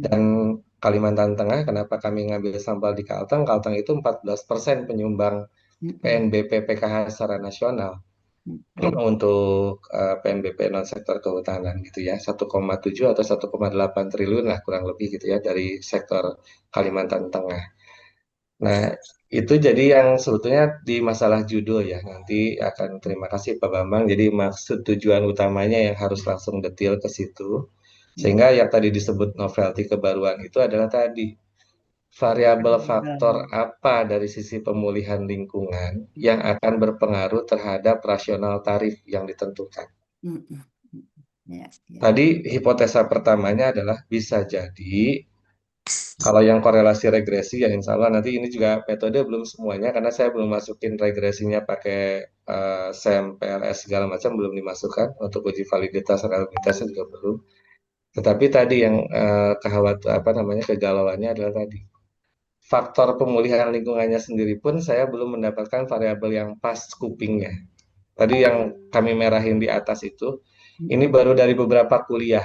Dan Mm-mm. Kalimantan Tengah, kenapa kami ngambil sampel di Kalteng? Kalteng itu 14% penyumbang Mm-mm. PNBP PKH secara nasional Mm-mm. untuk PNBP non sektor kehutanan gitu ya, 1,7 atau 1,8 triliun lah kurang lebih gitu ya dari sektor Kalimantan Tengah. Nah, itu jadi yang sebetulnya di masalah judul ya. Nanti akan terima kasih Pak Bambang. Jadi maksud tujuan utamanya yang harus langsung detail ke situ. Sehingga Mm. yang tadi disebut novelty kebaruan itu adalah tadi variabel faktor Variabel. apa dari sisi pemulihan lingkungan yang akan berpengaruh terhadap rasional tarif yang ditentukan. Mm-mm. Ya, ya. Tadi hipotesa pertamanya adalah bisa jadi kalau yang korelasi regresi ya insya Allah nanti ini juga metode belum semuanya karena saya belum masukin regresinya pakai SEM, PLS segala macam belum dimasukkan untuk uji validitas reliabilitasnya juga belum. Tetapi tadi yang apa namanya kegalauannya adalah tadi faktor pemulihan lingkungannya sendiri pun saya belum mendapatkan variabel yang pas scoopingnya. Tadi yang kami merahin di atas itu ini Mm-mm. baru dari beberapa kuliah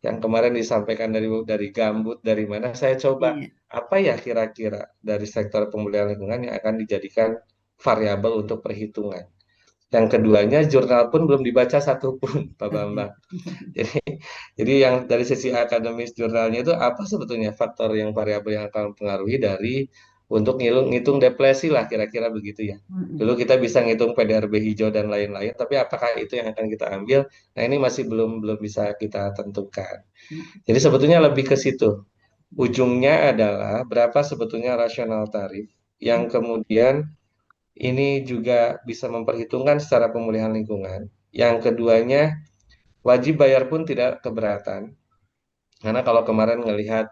yang kemarin disampaikan dari Gambut dari mana saya coba Iya. apa ya kira-kira dari sektor pemulihan lingkungan yang akan dijadikan variabel untuk perhitungan. Yang keduanya jurnal pun belum dibaca satupun Pak Bambang. Jadi, jadi yang dari sisi akademis jurnalnya itu apa sebetulnya faktor yang variabel yang akan mempengaruhi dari untuk ngitung depresi lah kira-kira begitu ya. Dulu Mm-mm. kita bisa ngitung PDRB hijau dan lain-lain, tapi apakah itu yang akan kita ambil? Nah ini masih belum belum bisa kita tentukan. Mm-mm. Jadi sebetulnya lebih ke situ. Ujungnya adalah berapa sebetulnya rasional tarif yang kemudian ini juga bisa memperhitungkan secara pemulihan lingkungan. Yang keduanya wajib bayar pun tidak keberatan. Karena kalau kemarin ngelihat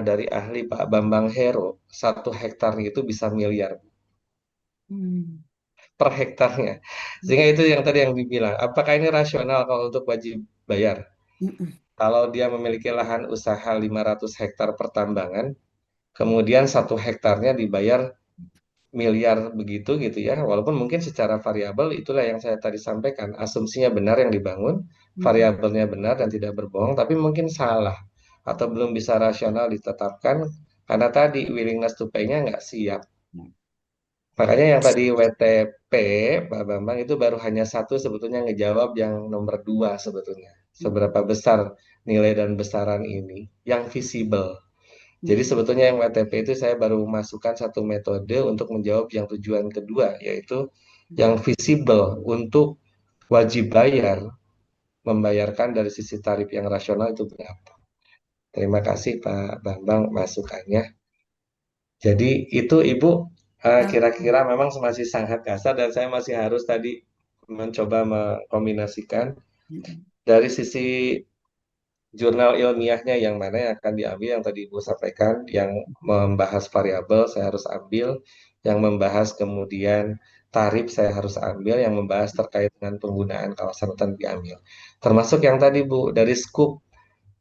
dari ahli Pak Bambang Hero, 1 hektarnya itu bisa miliar Mm. per hektarnya. Sehingga itu yang tadi yang dibilang, apakah ini rasional kalau untuk wajib bayar? Mm-mm. Kalau dia memiliki lahan usaha 500 hektar pertambangan, kemudian 1 hektarnya dibayar miliar begitu gitu ya. Walaupun mungkin secara variabel itulah yang saya tadi sampaikan, asumsinya benar yang dibangun, Mm-mm. variabelnya benar dan tidak berbohong, tapi mungkin salah atau belum bisa rasional ditetapkan karena tadi willingness to pay-nya nggak siap. Makanya yang tadi WTP, Pak Bambang itu baru hanya satu sebetulnya ngejawab yang nomor dua sebetulnya. Seberapa besar nilai dan besaran ini yang visible. Jadi Mm-mm. sebetulnya yang WTP itu saya baru masukkan satu metode untuk menjawab yang tujuan kedua, yaitu yang visible untuk wajib bayar, membayarkan dari sisi tarif yang rasional itu berapa. Terima kasih Pak Bambang masukannya. Jadi itu Ibu Nanti, Kira-kira memang masih sangat kasar dan saya masih harus tadi mencoba mengkombinasikan dari sisi jurnal ilmiahnya yang mana yang akan diambil yang tadi Ibu sampaikan, yang membahas variabel saya harus ambil, yang membahas kemudian tarif saya harus ambil, yang membahas terkait dengan penggunaan kawasan hutan diambil. Termasuk yang tadi Bu, dari skup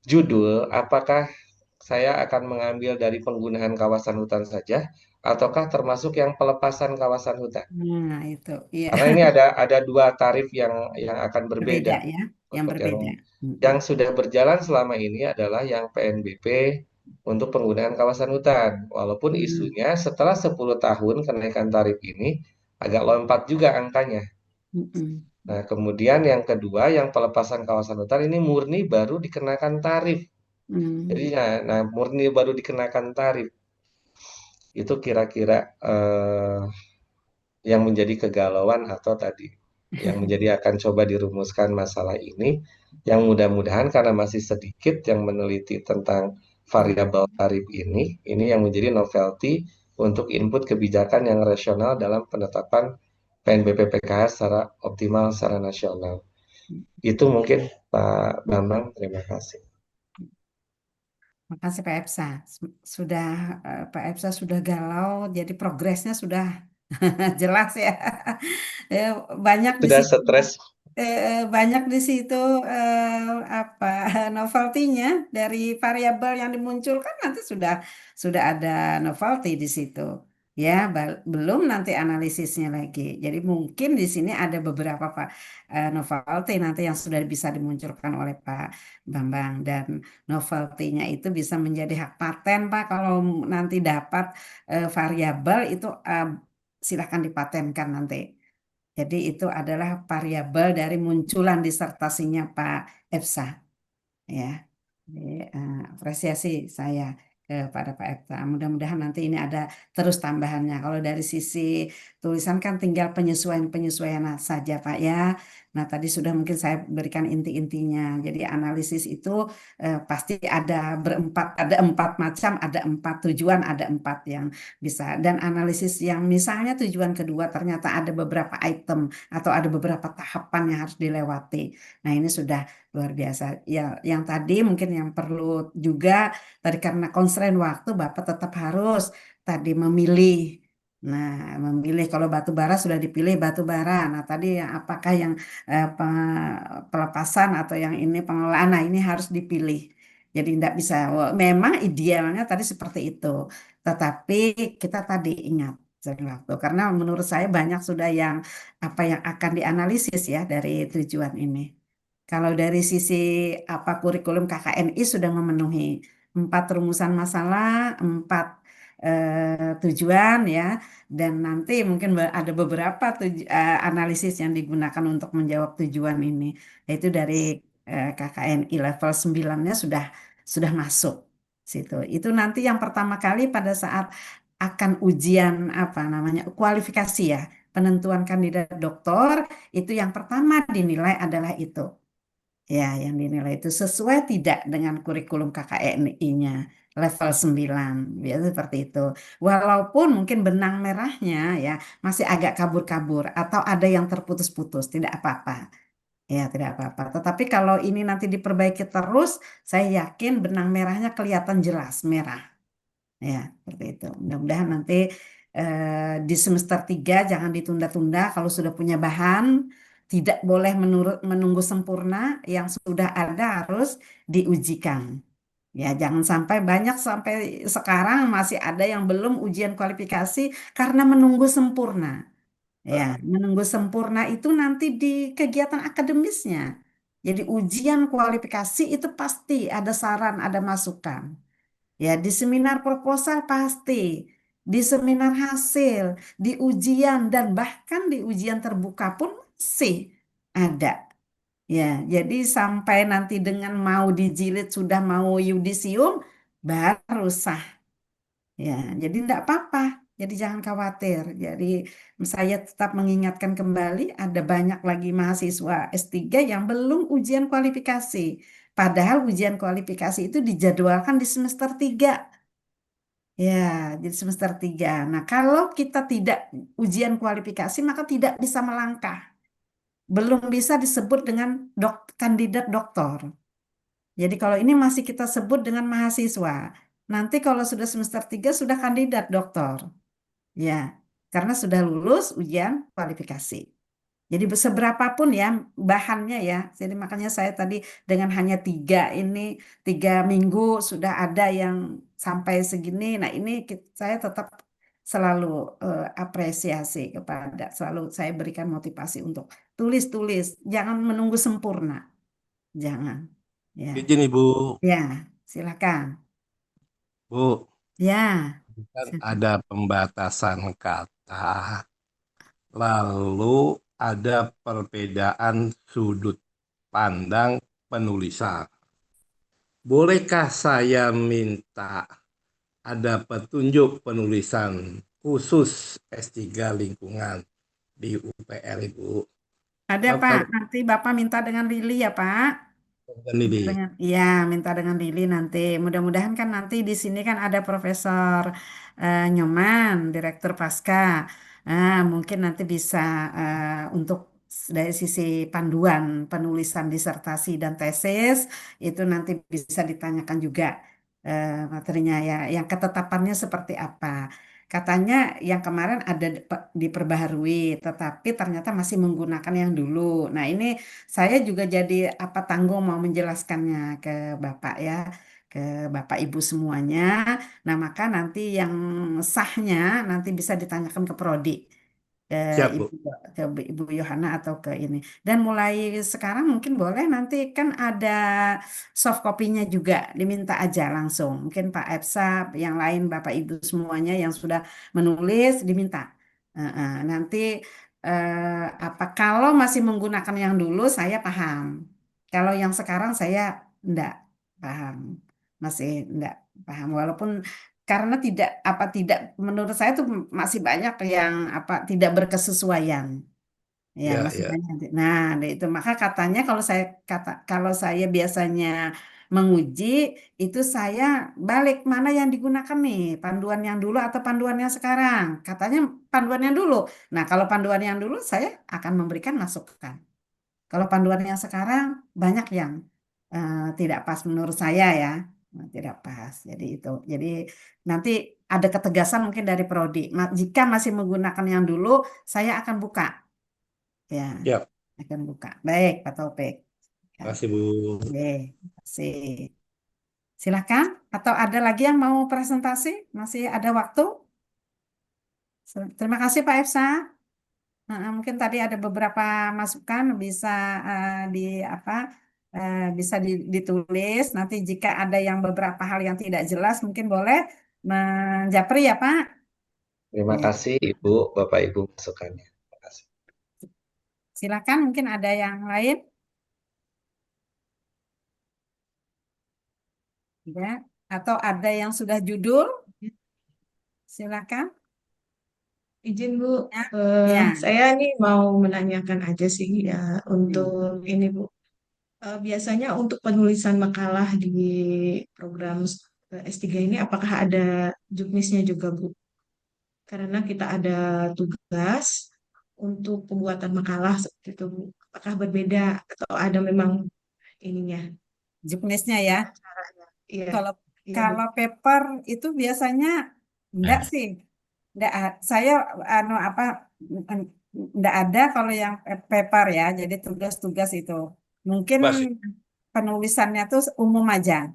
judul, apakah saya akan mengambil dari penggunaan kawasan hutan saja, ataukah termasuk yang pelepasan kawasan hutan? nah itu, iya. Karena ini ada dua tarif yang akan berbeda. Berbeda ya, yang Untuk berbeda. yang sudah berjalan selama ini adalah yang PNBP untuk penggunaan kawasan hutan. Walaupun Mm, isunya setelah 10 tahun kenaikan tarif ini agak lompat juga angkanya. mm, mm, Nah, kemudian yang kedua, yang pelepasan kawasan hutan ini murni baru dikenakan tarif. Jadi, mm. nah murni baru dikenakan tarif. Itu kira-kira yang menjadi kegalauan atau tadi yang menjadi akan coba dirumuskan masalah ini yang mudah-mudahan karena masih sedikit yang meneliti tentang variabel tarif ini yang menjadi novelty untuk input kebijakan yang rasional dalam penetapan PNBP PKH secara optimal secara nasional. Itu mungkin Pak Bambang, terima kasih. Makasih Pak Epsa. Sudah Pak Epsa sudah galau, jadi progresnya sudah jelas ya. Eh, Banyak di Sudah situ stres. banyak di situ apa novelty-nya dari variabel yang dimunculkan nanti sudah ada novelty di situ. Ya, belum nanti analisisnya lagi. Jadi mungkin di sini ada beberapa Pak novelty nanti yang sudah bisa dimunculkan oleh Pak Bambang dan novelty-nya itu bisa menjadi hak paten Pak kalau nanti dapat variabel itu silakan dipatenkan nanti. Jadi itu adalah variabel dari munculan disertasinya Pak Efsa, ya. Jadi, apresiasi saya kepada Pak Efsa. Mudah-mudahan nanti ini ada terus tambahannya. Kalau dari sisi tulisan kan tinggal penyesuaian-penyesuaian saja Pak ya. Nah tadi sudah mungkin saya berikan inti-intinya. Jadi analisis itu pasti ada berempat, ada empat macam, ada empat tujuan, ada empat yang bisa. Dan analisis yang misalnya tujuan kedua ternyata ada beberapa item atau ada beberapa tahapan yang harus dilewati. Nah ini sudah luar biasa. Ya, yang tadi mungkin yang perlu juga tadi karena constraint waktu Bapak tetap harus tadi memilih. Nah, memilih kalau batu bara sudah dipilih batu bara. Nah, tadi yang apakah yang pelepasan atau yang ini pengelolaan. Nah, ini harus dipilih. Jadi tidak bisa. Memang idealnya tadi seperti itu. Tetapi kita tadi ingat sering waktu karena menurut saya banyak sudah yang apa yang akan dianalisis ya dari tujuan ini. Kalau dari sisi apa kurikulum KKNI sudah memenuhi empat rumusan masalah, empat tujuan ya, dan nanti mungkin ada beberapa analisis yang digunakan untuk menjawab tujuan ini, yaitu dari KKNI level 9-nya sudah masuk situ. Itu nanti yang pertama kali pada saat akan ujian apa namanya kualifikasi ya, penentuan kandidat doktor itu yang pertama dinilai adalah itu. Ya, yang dinilai itu sesuai tidak dengan kurikulum KKNI-nya level 9. Biasanya seperti itu. Walaupun mungkin benang merahnya ya masih agak kabur-kabur atau ada yang terputus-putus, tidak apa-apa. Ya, tidak apa-apa. Tetapi kalau ini nanti diperbaiki terus, saya yakin benang merahnya kelihatan jelas merah. Ya, seperti itu. Mudah-mudahan nanti di semester 3 jangan ditunda-tunda kalau sudah punya bahan, tidak boleh menunggu sempurna, yang sudah ada harus diujikan. Ya, jangan sampai banyak sampai sekarang masih ada yang belum ujian kualifikasi karena menunggu sempurna. Ya, menunggu sempurna itu nanti di kegiatan akademisnya. Jadi ujian kualifikasi itu pasti ada saran, ada masukan. Ya, di seminar proposal pasti, di seminar hasil, di ujian dan bahkan di ujian terbuka pun masih ada. Ya, jadi sampai nanti dengan mau dijilid sudah mau yudisium baru sah. Ya, jadi tidak apa-apa. Jadi jangan khawatir. Jadi saya tetap mengingatkan kembali ada banyak lagi mahasiswa S3 yang belum ujian kualifikasi. Padahal ujian kualifikasi itu dijadwalkan di semester 3. Ya, jadi semester 3. Nah, kalau kita tidak ujian kualifikasi, maka tidak bisa melangkah. Belum bisa disebut dengan kandidat doktor. Jadi kalau ini masih kita sebut dengan mahasiswa. Nanti kalau sudah semester 3 sudah kandidat doktor. Ya, karena sudah lulus ujian kualifikasi. Jadi seberapapun ya bahannya ya. Jadi makanya saya tadi dengan hanya 3 minggu sudah ada yang sampai segini. Nah ini saya tetap selalu apresiasi kepada, selalu saya berikan motivasi untuk tulis-tulis. Jangan menunggu sempurna. Jangan. Ya, Izin Ibu, ya, silakan. Bu, Ya, kan silakan. ada pembatasan kata, lalu ada perbedaan sudut pandang penulisan. Bolehkah saya minta ada petunjuk penulisan khusus S3 lingkungan di UPR, Ibu? Ada Kalau Pak, kalau nanti Bapak minta dengan Lili ya Pak. Minta ini, dengan, iya, minta dengan Lili nanti. Mudah-mudahan kan nanti di sini kan ada Profesor Nyoman, Direktur Pasca. Nah, mungkin nanti bisa untuk dari sisi panduan penulisan disertasi dan tesis itu nanti bisa ditanyakan juga materinya ya, yang ketetapannya seperti apa. Katanya yang kemarin ada diperbaharui, tetapi ternyata masih menggunakan yang dulu. Nah, ini saya juga jadi apa tanggung mau menjelaskannya ke Bapak ya, ke Bapak Ibu semuanya. Nah, maka nanti yang sahnya nanti bisa ditanyakan ke Prodi, ke siap Bu. Ibu ke Ibu Yohana atau ke ini. Dan mulai sekarang mungkin boleh nanti kan ada soft copy-nya juga diminta aja langsung. Mungkin Pak Epsa, yang lain Bapak Ibu semuanya yang sudah menulis diminta. Nanti apa kalau masih menggunakan yang dulu saya paham. Kalau yang sekarang saya enggak paham. Masih enggak paham walaupun karena tidak menurut saya tuh masih banyak yang apa tidak berkesesuaian. Ya, Ya, masih ya. banyak. Nah, itu maka katanya kalau saya biasanya menguji itu saya balik mana yang digunakan nih, panduan yang dulu atau panduan yang sekarang. Katanya panduan yang dulu. Nah, kalau panduan yang dulu saya akan memberikan masukan. Kalau panduan yang sekarang banyak yang tidak pas menurut saya ya. Nah, tidak pas. Jadi itu. Jadi nanti ada ketegasan mungkin dari prodi. Jika masih menggunakan yang dulu, saya akan buka. Ya, Siap. akan buka. Baik, Pak Taufik. Ya, Terima kasih Bu. oke, terima kasih. Silakan. Atau ada lagi yang mau presentasi? Masih ada waktu? Terima kasih Pak Efsa. Mungkin tadi ada beberapa masukan bisa di apa bisa ditulis. Nanti jika ada yang beberapa hal yang tidak jelas mungkin boleh menjapri ya Pak. Terima Ya, kasih Ibu, Bapak Ibu masukannya. Terima kasih. silakan mungkin ada yang lain ya atau ada yang sudah judul silakan. Izin Bu, Ya, ya. saya nih mau menanyakan aja sih ya untuk Hmm. ini Bu. Biasanya untuk penulisan makalah di program S3 ini apakah ada juknisnya juga Bu? Karena kita ada tugas untuk pembuatan makalah seperti itu Bu. Apakah berbeda atau ada memang ininya Juknisnya ya. caranya? Iya, Kalau iya Bu. kalau paper itu biasanya enggak sih. Enggak, saya anu apa enggak ada kalau yang paper ya. Jadi tugas-tugas itu. Mungkin Masih. penulisannya tuh umum aja.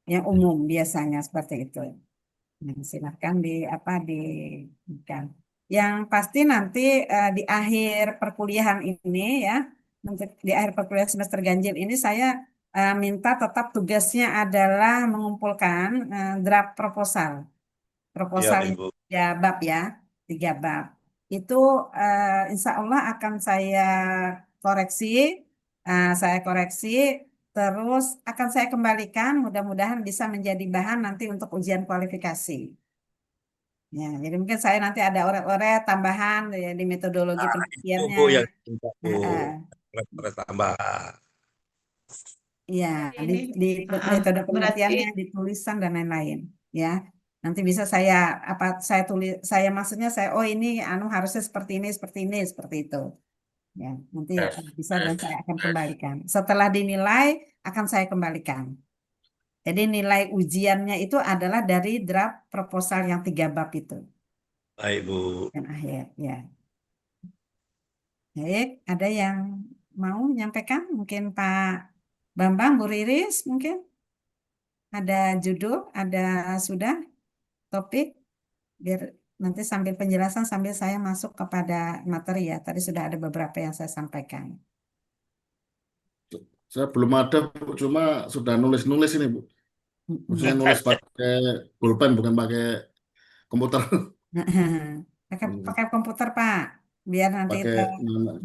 Yang umum biasanya seperti itu. Nah, silakan di apa kan. Yang pasti nanti di akhir perkuliahan ini ya, nanti di akhir perkuliahan semester ganjil ini saya minta tetap tugasnya adalah mengumpulkan draft proposal. Siap Proposal yang Ibu. 3 bab ya, 3 bab. Itu insya Allah akan koreksi, saya koreksi, terus akan saya kembalikan. Mudah-mudahan bisa menjadi bahan nanti untuk ujian kualifikasi. Ya, jadi mungkin saya nanti ada oret-oret tambahan ya, di metodologi Itu penelitiannya. Bu yang minta Bu. Heeh. Referensi tambah. Ya, Berarti di, ini di metode berarti penelitiannya, di tulisan dan lain-lain. Ya. Nanti bisa saya tulis, saya maksudnya ini harusnya seperti ini, seperti itu. Ya, nanti bisa dan saya akan kembalikan. Setelah dinilai akan saya kembalikan. Jadi nilai ujiannya itu adalah dari draft proposal yang 3 bab itu. Baik, Bu. Dan akhir, ya. Baik, ada yang mau menyampaikan? Mungkin Pak Bambang, Bu Riris, mungkin ada judul, ada sudah topik, biar nanti sambil penjelasan sambil saya masuk kepada materi ya. Tadi sudah ada beberapa yang saya sampaikan. Saya belum ada, Bu. Cuma sudah nulis-nulis ini, Bu. Maksudnya nulis pakai pulpen, bukan pakai komputer. Pakai komputer Pak, biar nanti Pakai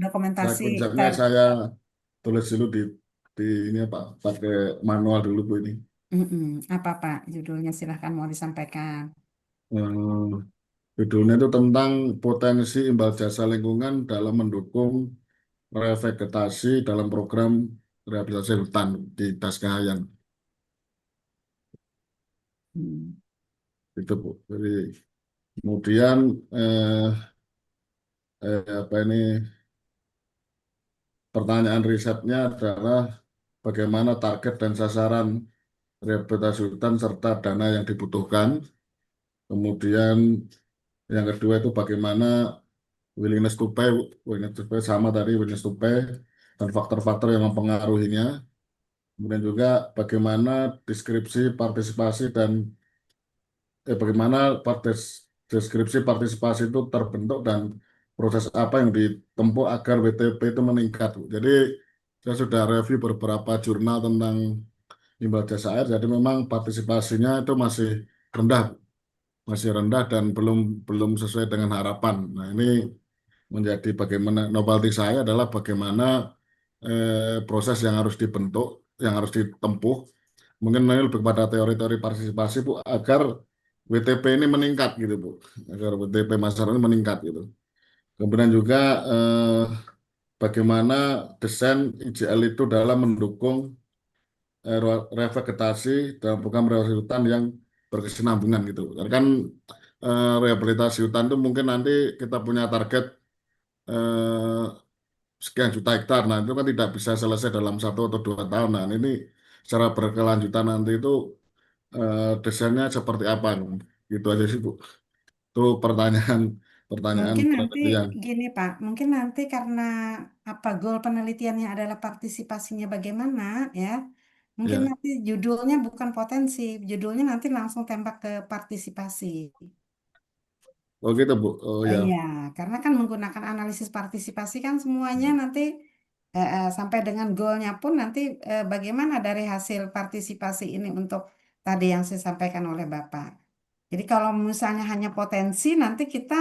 dokumentasi. konsepnya saya tulis dulu di ini apa, pakai manual dulu, Bu, ini. Apa Pak judulnya, silahkan mau disampaikan. Eh, Judulnya itu tentang potensi imbal jasa lingkungan dalam mendukung revegetasi dalam program rehabilitasi hutan di Daskahayang. Hmm. Itu, Bu. Jadi kemudian apa ini, pertanyaan risetnya adalah bagaimana target dan sasaran rehabilitasi hutan serta dana yang dibutuhkan. Kemudian yang kedua itu bagaimana willingness to pay, willingness to pay sama tadi, willingness to pay dan faktor-faktor yang mempengaruhinya. Kemudian juga bagaimana deskripsi partisipasi dan bagaimana deskripsi partisipasi itu terbentuk dan proses apa yang ditempuh agar WTP itu meningkat, Bu. Jadi saya sudah review beberapa jurnal tentang limbah jasa air, jadi memang partisipasinya itu masih rendah, Bu. Masih rendah dan belum belum sesuai dengan harapan. Nah, ini menjadi bagaimana novelty saya adalah bagaimana proses yang harus dibentuk, yang harus ditempuh. Mungkin ini lebih kepada teori-teori partisipasi, Bu, agar WTP ini meningkat gitu, Bu. Agar WTP masyarakat ini meningkat gitu. Kemudian juga bagaimana desain IJL itu dalam mendukung revegetasi dalam program rehabilitasi hutan yang berkesinambungan gitu. Karena kan rehabilitasi hutan itu mungkin nanti kita punya target eh, sekian juta hektar. Nah, itu kan tidak bisa selesai dalam 1 atau 2 tahun. Nah, ini secara berkelanjutan nanti itu desainnya seperti apa? Gitu aja sih, Bu. Itu pertanyaan pertanyaan Mungkin nanti penelitian. gini Pak, mungkin nanti karena goal penelitiannya adalah partisipasinya bagaimana ya, mungkin Ya, nanti judulnya bukan potensi, judulnya nanti langsung tembak ke partisipasi. oh gitu, Bu. Oh ya. Iya, karena kan menggunakan analisis partisipasi kan semuanya nanti sampai dengan goalnya pun nanti bagaimana dari hasil partisipasi ini untuk tadi yang saya sampaikan oleh Bapak. Jadi kalau misalnya hanya potensi, nanti kita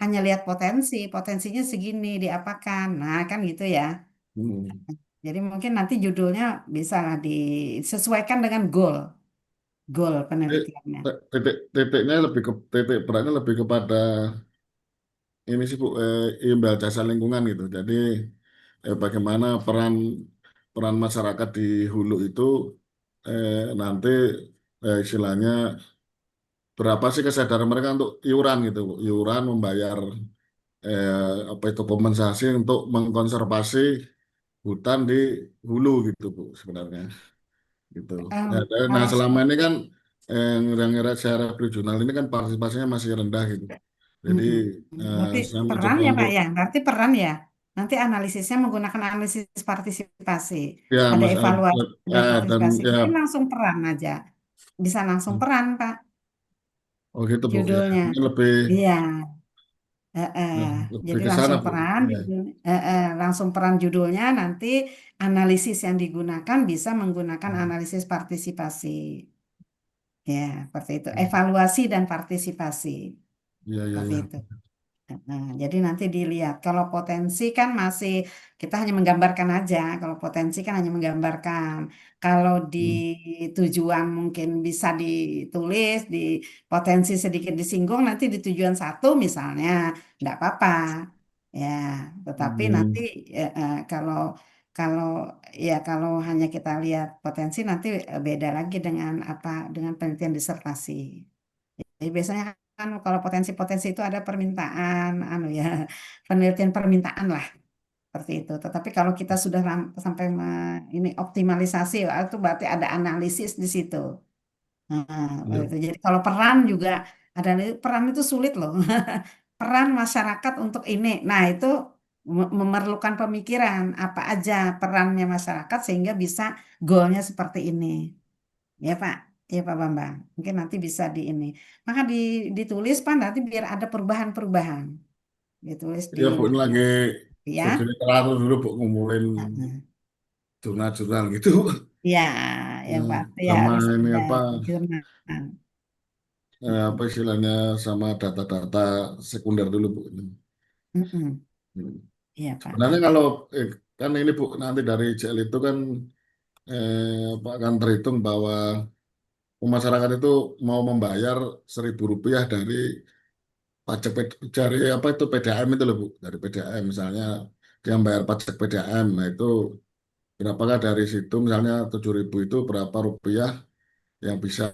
hanya lihat potensi, potensinya segini, diapakan. Nah, kan gitu ya. Hmm. Jadi mungkin nanti judulnya bisa disesuaikan dengan goal Eh, penelitiannya. titiknya lebih ke titik beratnya lebih kepada ini sih, Bu, imbal jasa lingkungan gitu. Jadi bagaimana peran peran masyarakat di hulu itu nanti istilahnya berapa sih kesadaran mereka untuk iuran gitu, Bu. Iuran membayar apa itu kompensasi untuk mengkonservasi hutan di hulu gitu, Bu, sebenarnya gitu. Em, Nah, kalau selama ini kan yang secara regional ini kan partisipasinya masih rendah gitu. Jadi Mm-mm. Berarti saya peran mencoba ya Pak untuk ya, berarti peran ya. Nanti analisisnya menggunakan analisis partisipasi. ya Ada mas evaluasi dan dan partisipasi. ya, Mungkin langsung peran aja. Bisa langsung peran Pak oh gitu, Bu, ya judulnya. ini lebih Iya, ya, lebih jadi ke sana, langsung Bu. peran Ya. judulnya. Langsung peran judulnya nanti analisis yang digunakan bisa menggunakan analisis partisipasi. Ya, seperti itu. Evaluasi dan partisipasi. Ya, ya, Seperti ya. itu. Nah, jadi nanti dilihat. Kalau potensi kan masih kita hanya menggambarkan aja. Kalau potensi kan hanya menggambarkan. Kalau di Hmm. tujuan mungkin bisa ditulis di potensi sedikit disinggung nanti di tujuan 1 misalnya, enggak apa-apa. Ya, tetapi nanti Hmm. kalau kalau kalau hanya kita lihat potensi nanti beda lagi dengan dengan penelitian disertasi. Jadi biasanya kan kalau potensi-potensi itu ada permintaan, anu ya, penelitian permintaan lah seperti itu. Tetapi kalau kita sudah sampai ini optimalisasi, itu berarti ada analisis di situ. Nah, Ya, itu. Jadi kalau peran juga ada peran itu sulit loh. Peran masyarakat untuk ini. Nah, itu memerlukan pemikiran apa aja perannya masyarakat sehingga bisa goalnya seperti ini. Ya Pak, ya Pak Bambang. Mungkin nanti bisa di ini. Maka ditulis Pak nanti biar ada perubahan-perubahan. Ditulis di ya Bu, ini lagi ya. jadi teratur dulu Bu, ngumpulin Nah, jurnal-jurnal gitu. ya, yang Hmm, pasti sama harus ini ada apa, jurnal. apa istilahnya, sama data-data sekunder dulu Bu. Mm-mm. Hmm. Iya Pak. Sebenarnya kalau kan ini Bu, nanti dari JL itu kan Pak akan terhitung bahwa masyarakat itu mau membayar Rp1.000 dari pajak dari apa itu PDAM itu loh Bu, dari PDAM misalnya dia bayar pajak PDAM, nah itu berapakah dari situ misalnya 7.000 itu berapa rupiah yang bisa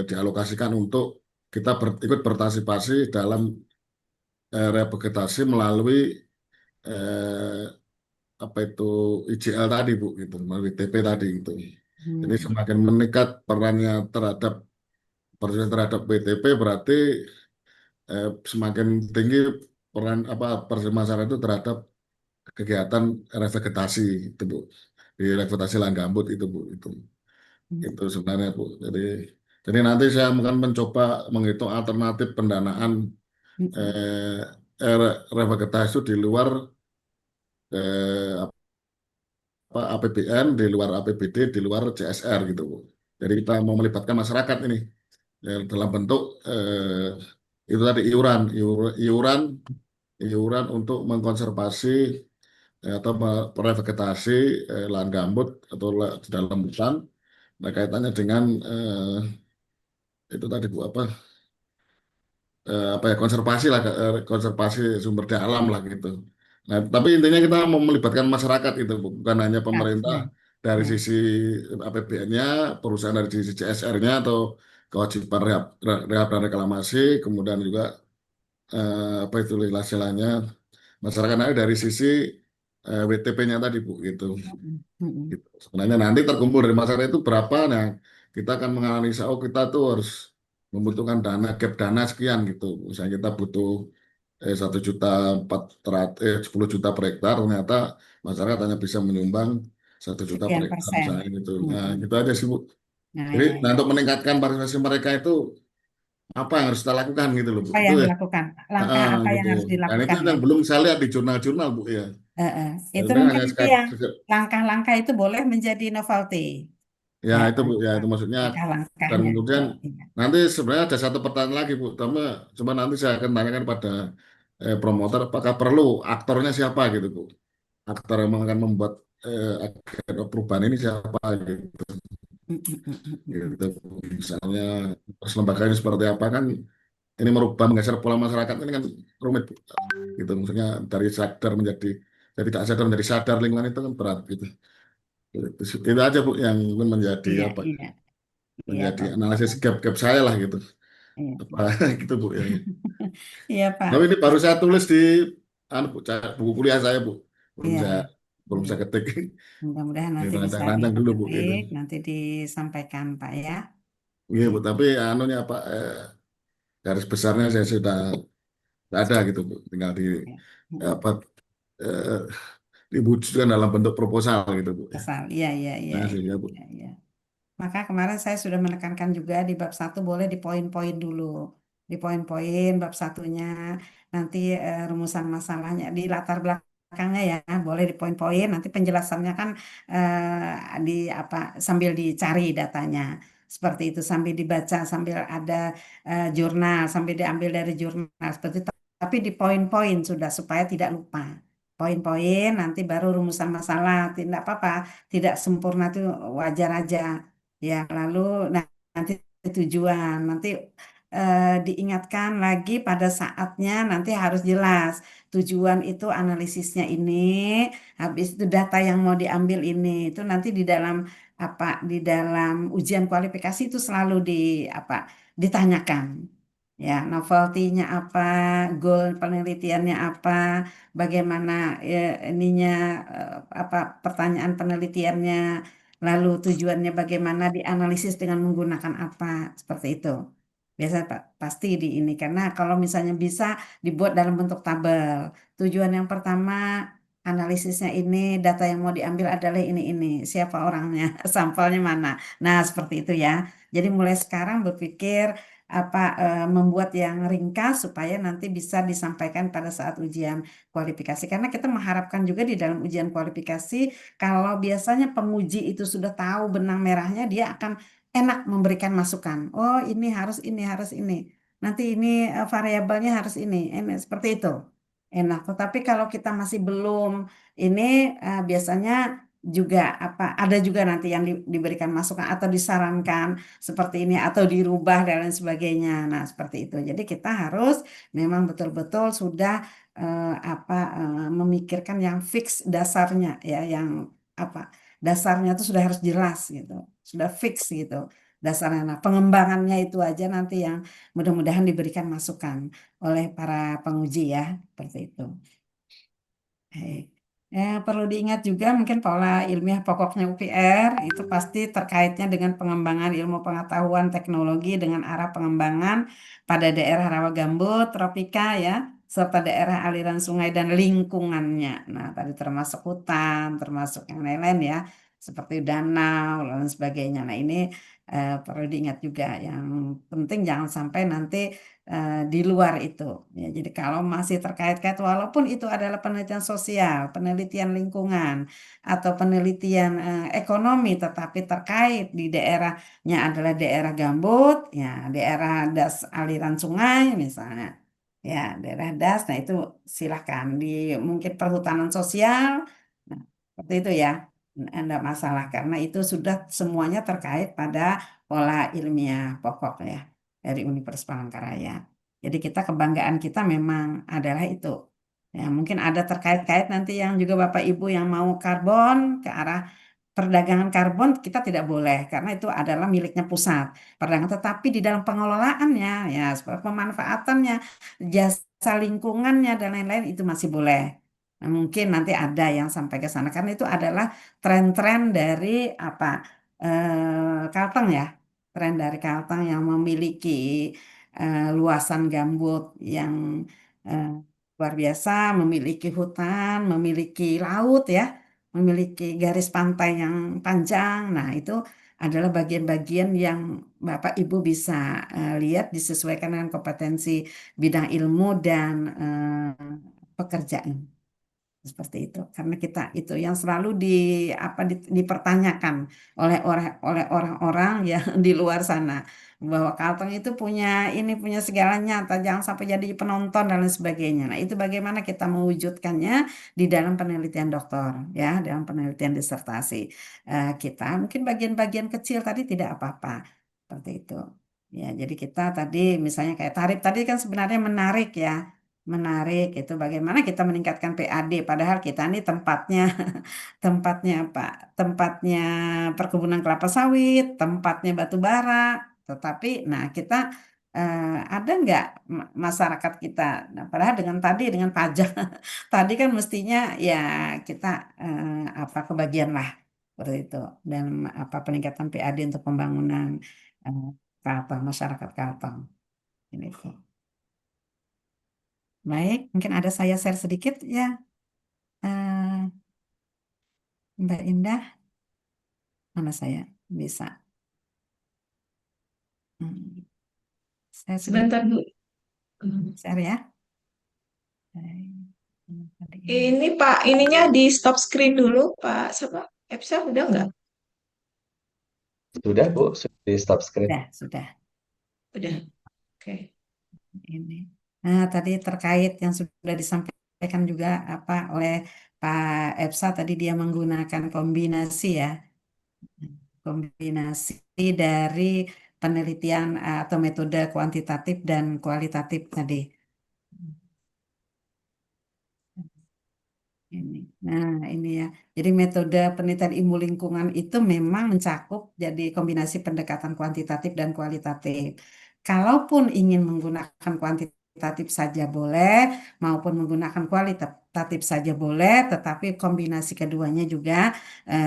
dialokasikan untuk kita ikut berpartisipasi dalam revegetasi melalui eh, apa itu IJL tadi Bu gitu, melalui TP tadi gitu. Jadi Hmm. semakin meningkat perannya terhadap WTP berarti semakin tinggi peran apa persen masyarakat itu terhadap kegiatan revegetasi itu Bu. Di revegetasi lahan gambut itu Bu itu sebenarnya Bu. Jadi nanti saya akan mencoba menghitung alternatif pendanaan Mm-mm. revegetasi itu di luar eh, apa APBN, di luar APBD, di luar CSR gitu Bu. Jadi kita mau melibatkan masyarakat ini dalam bentuk itu tadi iuran iuran untuk mengkonservasi atau merevegetasi lahan gambut atau di dalam hutan. Nah, kaitannya dengan itu tadi Bu apa apa ya konservasi lah konservasi sumber daya alam lah gitu. Nah, tapi intinya kita mau melibatkan masyarakat itu Bu. Bukan hanya Ya, pemerintah ya, dari ya. sisi APBN-nya, perusahaan dari sisi CSR-nya atau kewajiban rehab dan reklamasi, kemudian juga apa itu istilahnya masyarakatnya dari sisi WTP-nya tadi Bu gitu. Mm-mm. Mm-mm. Gitu. Sebenarnya nanti terkumpul dari masyarakat itu berapa, nah kita akan menganalisa oh kita tuh harus membutuhkan dana gap dana sekian gitu. Misalnya kita butuh 1.400.000 10 juta per hektar, ternyata masyarakat hanya bisa menyumbang 1 juta per Sekian hektar persen. misalnya gitu. Nah Mm-mm. gitu aja sih Bu. Nah, Jadi ya, nah, ya. untuk meningkatkan partisipasi mereka itu apa yang harus kita lakukan gitu loh Bu. Apa Itu yang ya. dilakukan? Langkah apa yang Gitu. harus Dan itu dilakukan ya? yang belum saya lihat di jurnal-jurnal Bu ya. Eh, eh. Itu Sebenarnya mungkin hanya itu yang langkah-langkah itu boleh menjadi novelty. ya Ya, itu Bu, ya itu maksudnya dan langkah-langkahnya itu. kemudian Iya. nanti sebenarnya ada satu pertanyaan lagi Bu, cuma nanti saya akan tanyakan pada promotor apakah perlu aktornya siapa gitu Bu. Aktor yang akan membuat agen perubahan ini siapa gitu. Gitu. Bu. Misalnya terus lembaganya seperti apa kan ini merubah menggeser pola masyarakat ini kan rumit Bu. Gitu maksudnya dari sadar menjadi dari tidak sadar menjadi sadar lingkungan itu kan berat gitu. Itu aja Bu yang mungkin menjadi Iya, apa iya, iya menjadi Pak. analisis gap-gap saya lah gitu. Iya, Apa iya. gitu Bu ya. Iya Pak. Tapi ini baru saya tulis di Bu, buku kuliah saya Bu. Belum Iya, saya iya. belum Iya. saya ketik. Mudah-mudahan Gitu, nanti bisa rancang-rancang dulu Bu gitu. diketik, nanti disampaikan Pak ya. Iya Bu, Gitu. tapi anunya apa garis besarnya saya sudah ada gitu Bu. Tinggal di Ya. Mm-mm. apa eh, diwujudkan dalam bentuk proposal gitu Bu ya. Asal, iya, iya, iya, Nah, iya, sehingga Bu. iya. Iya. Maka kemarin saya sudah menekankan juga di bab satu boleh di poin-poin dulu. Di poin-poin bab satunya, nanti rumusan masalahnya di latar belakangnya ya, boleh di poin-poin, nanti penjelasannya kan di apa sambil dicari datanya. Seperti itu sambil dibaca, sambil ada jurnal, sambil diambil dari jurnal seperti itu. Tapi di poin-poin sudah supaya tidak lupa. Poin-poin nanti baru rumusan masalah, tidak apa-apa, tidak sempurna itu wajar aja. Ya, lalu nah, nanti tujuan, nanti diingatkan lagi pada saatnya nanti harus jelas tujuan itu analisisnya ini, habis itu data yang mau diambil ini itu nanti di dalam apa di dalam ujian kualifikasi itu selalu di apa ditanyakan. Ya, novelty-nya apa, goal penelitiannya apa, bagaimana ininya apa pertanyaan penelitiannya, lalu tujuannya bagaimana, dianalisis dengan menggunakan apa, seperti itu. Biasa pasti di ini karena kalau misalnya bisa dibuat dalam bentuk tabel. Tujuan yang pertama analisisnya ini, data yang mau diambil adalah ini, siapa orangnya, sampelnya mana. Nah, seperti itu ya. Jadi mulai sekarang berpikir apa membuat yang ringkas supaya nanti bisa disampaikan pada saat ujian kualifikasi. Karena kita mengharapkan juga di dalam ujian kualifikasi, kalau biasanya penguji itu sudah tahu benang merahnya, dia akan enak memberikan masukan. Oh, ini harus ini. Nanti ini variabelnya harus ini seperti itu. Enak. Tetapi kalau kita masih belum ini biasanya juga apa ada juga nanti yang diberikan masukan atau disarankan seperti ini atau dirubah dan lain sebagainya. Nah, seperti itu. Jadi kita harus memang betul-betul sudah apa memikirkan yang fix dasarnya ya, yang apa dasarnya itu sudah harus jelas gitu, sudah fix gitu dasarnya. Nah, pengembangannya itu aja nanti yang mudah-mudahan diberikan masukan oleh para penguji ya, seperti itu. Baik. Perlu diingat juga mungkin pola ilmiah pokoknya UPR itu pasti terkaitnya dengan pengembangan ilmu pengetahuan teknologi dengan arah pengembangan pada daerah rawa gambut, tropika ya, serta daerah aliran sungai dan lingkungannya. Nah, tadi termasuk hutan, termasuk yang lain-lain ya, seperti danau dan sebagainya. Nah, ini perlu diingat juga. Yang penting jangan sampai nanti di luar itu. Ya, jadi kalau masih terkait-kait, walaupun itu adalah penelitian sosial, penelitian lingkungan, atau penelitian ekonomi, tetapi terkait di daerahnya adalah daerah gambut, ya daerah das aliran sungai misalnya, ya daerah das, nah itu silahkan di mungkin perhutanan sosial, nah seperti itu ya, enggak masalah karena itu sudah semuanya terkait pada pola ilmiah pokok ya dari Universitas Palangkaraya. Jadi kita kebanggaan kita memang adalah itu. Ya, mungkin ada terkait-kait nanti yang juga Bapak Ibu yang mau karbon ke arah perdagangan karbon kita tidak boleh karena itu adalah miliknya pusat perdagangan. Tetapi di dalam pengelolaannya ya seperti pemanfaatannya, jasa lingkungannya dan lain-lain itu masih boleh. Nah, mungkin nanti ada yang sampai ke sana karena itu adalah tren-tren dari apa Kalteng ya, tren dari Kalteng yang memiliki luasan gambut yang eh, luar biasa, memiliki hutan, memiliki laut ya, memiliki garis pantai yang panjang. Nah, itu adalah bagian-bagian yang Bapak Ibu bisa lihat disesuaikan dengan kompetensi bidang ilmu dan pekerjaan. Seperti itu. Karena kita itu yang selalu dipertanyakan oleh orang-orang yang di luar sana bahwa Kalteng itu punya segalanya, atau jangan sampai jadi penonton dan lain sebagainya. Nah, itu bagaimana kita mewujudkannya di dalam penelitian doktor ya, dalam penelitian disertasi kita. Mungkin bagian-bagian kecil tadi tidak apa-apa. Seperti itu. Ya, jadi kita tadi misalnya kayak tarif tadi kan sebenarnya menarik ya. Menarik itu bagaimana kita meningkatkan PAD padahal kita ini tempatnya tempatnya apa? Tempatnya perkebunan kelapa sawit, tempatnya batu bara. Tetapi nah kita ada nggak masyarakat kita? Nah, padahal dengan pajak tadi kan mestinya ya kita apa kebagian lah seperti itu dan apa peningkatan PAD untuk pembangunan eh, Kalteng, masyarakat Kalteng ini. Baik, mungkin ada saya share sedikit ya, eh, Mbak Indah, mana saya bisa hmm, saya sedikit Sebentar Bu. share ya. Tadi Ini Pak, ininya di stop screen dulu Pak. Siapa? Epsa udah nggak? Sudah, Bu, sudah di stop screen. sudah Udah. Oke. ini. Nah, tadi terkait yang sudah disampaikan juga apa oleh Pak Epsa tadi dia menggunakan kombinasi ya, kombinasi dari penelitian atau metode kuantitatif dan kualitatif tadi. Ini. Nah, ini ya. Jadi metode penelitian ilmu lingkungan itu memang mencakup jadi kombinasi pendekatan kuantitatif dan kualitatif. Kalaupun ingin menggunakan kuantitatif saja boleh, maupun menggunakan kualitatif saja boleh, tetapi kombinasi keduanya juga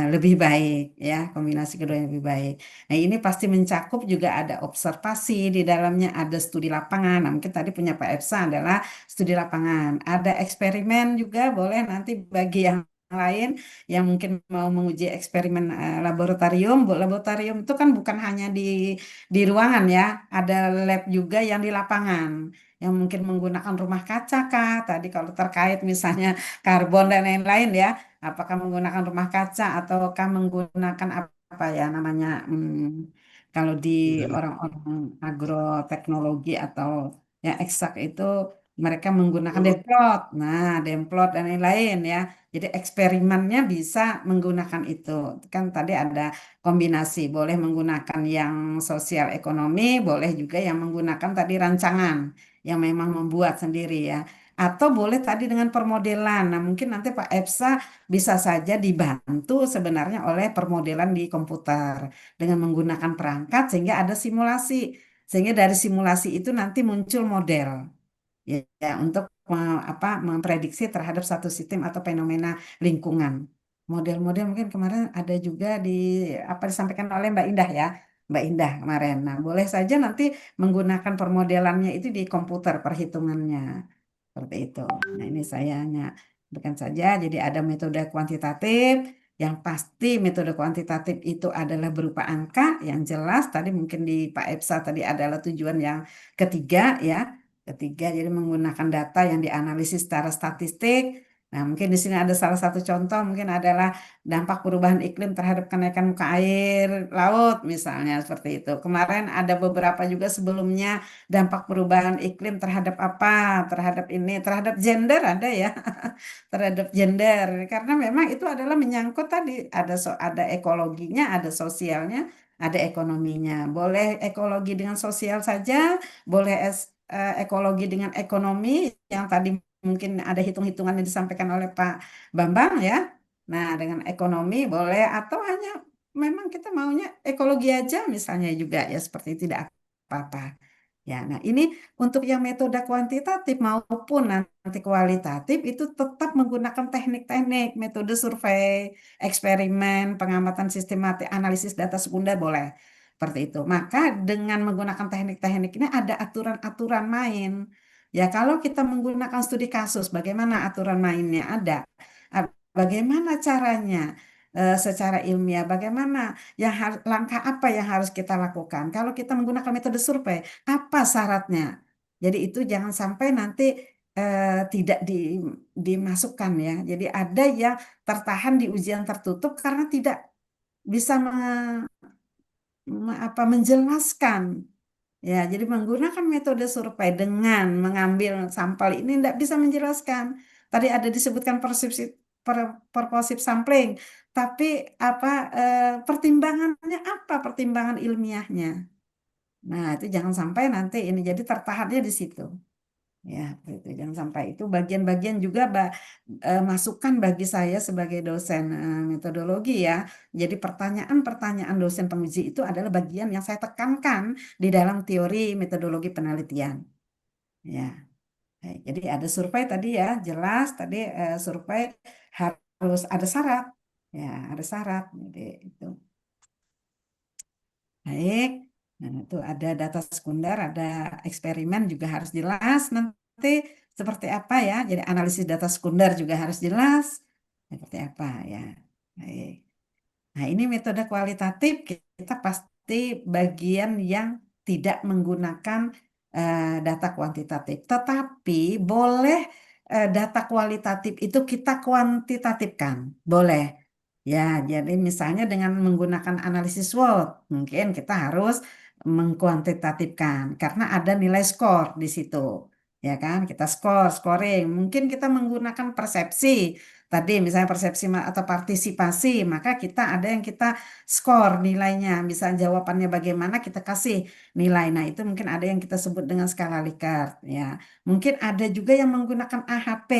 lebih baik, ya. Kombinasi keduanya lebih baik. Nah, ini pasti mencakup juga ada observasi di dalamnya, ada studi lapangan. Nah, mungkin tadi punya Pak Epsa adalah studi lapangan. Ada eksperimen juga boleh nanti bagi yang lain yang mungkin mau menguji eksperimen laboratorium. Laboratorium itu kan bukan hanya di ruangan ya, ada lab juga yang di lapangan, yang mungkin menggunakan rumah kaca kah, tadi kalau terkait misalnya karbon dan lain-lain ya, apakah menggunakan rumah kaca ataukah menggunakan apa ya namanya, kalau di orang-orang agroteknologi atau ya eksak itu mereka menggunakan demplot, nah demplot dan lain-lain ya. Jadi eksperimennya bisa menggunakan itu. Kan tadi ada kombinasi, boleh menggunakan yang sosial ekonomi, boleh juga yang menggunakan tadi rancangan yang memang membuat sendiri ya. Atau boleh tadi dengan permodelan. Nah, mungkin nanti Pak Epsa bisa saja dibantu sebenarnya oleh permodelan di komputer dengan menggunakan perangkat sehingga ada simulasi. Sehingga dari simulasi itu nanti muncul model ya, ya, untuk memprediksi terhadap satu sistem atau fenomena lingkungan. Model-model mungkin kemarin ada juga di apa disampaikan oleh Mbak Indah ya, Mbak Indah kemarin. Nah, boleh saja nanti menggunakan permodelannya itu di komputer perhitungannya seperti itu. Nah, ini saya hanya berikan saja. Jadi ada metode kuantitatif. Yang pasti metode kuantitatif itu adalah berupa angka yang jelas. Tadi mungkin di Pak Epsa tadi adalah tujuan yang ketiga ya. Ketiga, jadi menggunakan data yang dianalisis secara statistik. Nah, mungkin di sini ada salah satu contoh, mungkin adalah dampak perubahan iklim terhadap kenaikan muka air laut, misalnya seperti itu. Kemarin ada beberapa juga sebelumnya dampak perubahan iklim terhadap apa, terhadap ini, terhadap gender ada ya, terhadap gender. Karena memang itu adalah menyangkut tadi, ada ekologinya, ada sosialnya, ada ekonominya. Boleh ekologi dengan sosial saja, boleh ekologi dengan ekonomi yang tadi mungkin ada hitung-hitungan yang disampaikan oleh Pak Bambang ya. Nah, dengan ekonomi boleh atau hanya memang kita maunya ekologi aja misalnya juga ya seperti itu, tidak apa-apa. Ya, nah ini untuk yang metode kuantitatif maupun nanti kualitatif itu tetap menggunakan teknik-teknik, metode survei, eksperimen, pengamatan sistematik, analisis data sekunder boleh. Seperti itu. Maka dengan menggunakan teknik-teknik ini ada aturan-aturan main. Ya, kalau kita menggunakan studi kasus, bagaimana aturan mainnya? Ada. Bagaimana caranya secara ilmiah? Bagaimana langkah apa yang harus kita lakukan? Kalau kita menggunakan metode survei, apa syaratnya? Jadi itu jangan sampai nanti tidak dimasukkan ya. Jadi ada yang tertahan di ujian tertutup karena tidak bisa menjelaskan. Ya, jadi menggunakan metode survei dengan mengambil sampel ini tidak bisa menjelaskan. Tadi ada disebutkan purposive sampling, tapi apa pertimbangannya apa? Pertimbangan ilmiahnya. Nah, itu jangan sampai nanti ini jadi tertahannya di situ. Ya, itu jangan sampai itu bagian-bagian juga masukan bagi saya sebagai dosen metodologi ya. Jadi pertanyaan-pertanyaan dosen penguji itu adalah bagian yang saya tekankan di dalam teori metodologi penelitian. Ya, jadi ada survei tadi ya, jelas tadi survei harus ada syarat. Ya, ada syarat. Jadi itu. Baik. Nah, itu ada data sekunder, ada eksperimen juga harus jelas nanti seperti apa ya. Jadi analisis data sekunder juga harus jelas seperti apa ya. Baik. Nah, ini metode kualitatif kita pasti bagian yang tidak menggunakan data kuantitatif. Tetapi boleh data kualitatif itu kita kuantitatifkan. Boleh. Ya, jadi misalnya dengan menggunakan analisis SWOT, mungkin kita harus mengkuantitatifkan karena ada nilai skor di situ. Ya kan, kita scoring. Mungkin kita menggunakan persepsi. Tadi misalnya persepsi atau partisipasi, maka kita ada yang kita skor nilainya. Misalnya jawabannya bagaimana, kita kasih nilai. Nah, itu mungkin ada yang kita sebut dengan skala Likert. Ya, mungkin ada juga yang menggunakan AHP.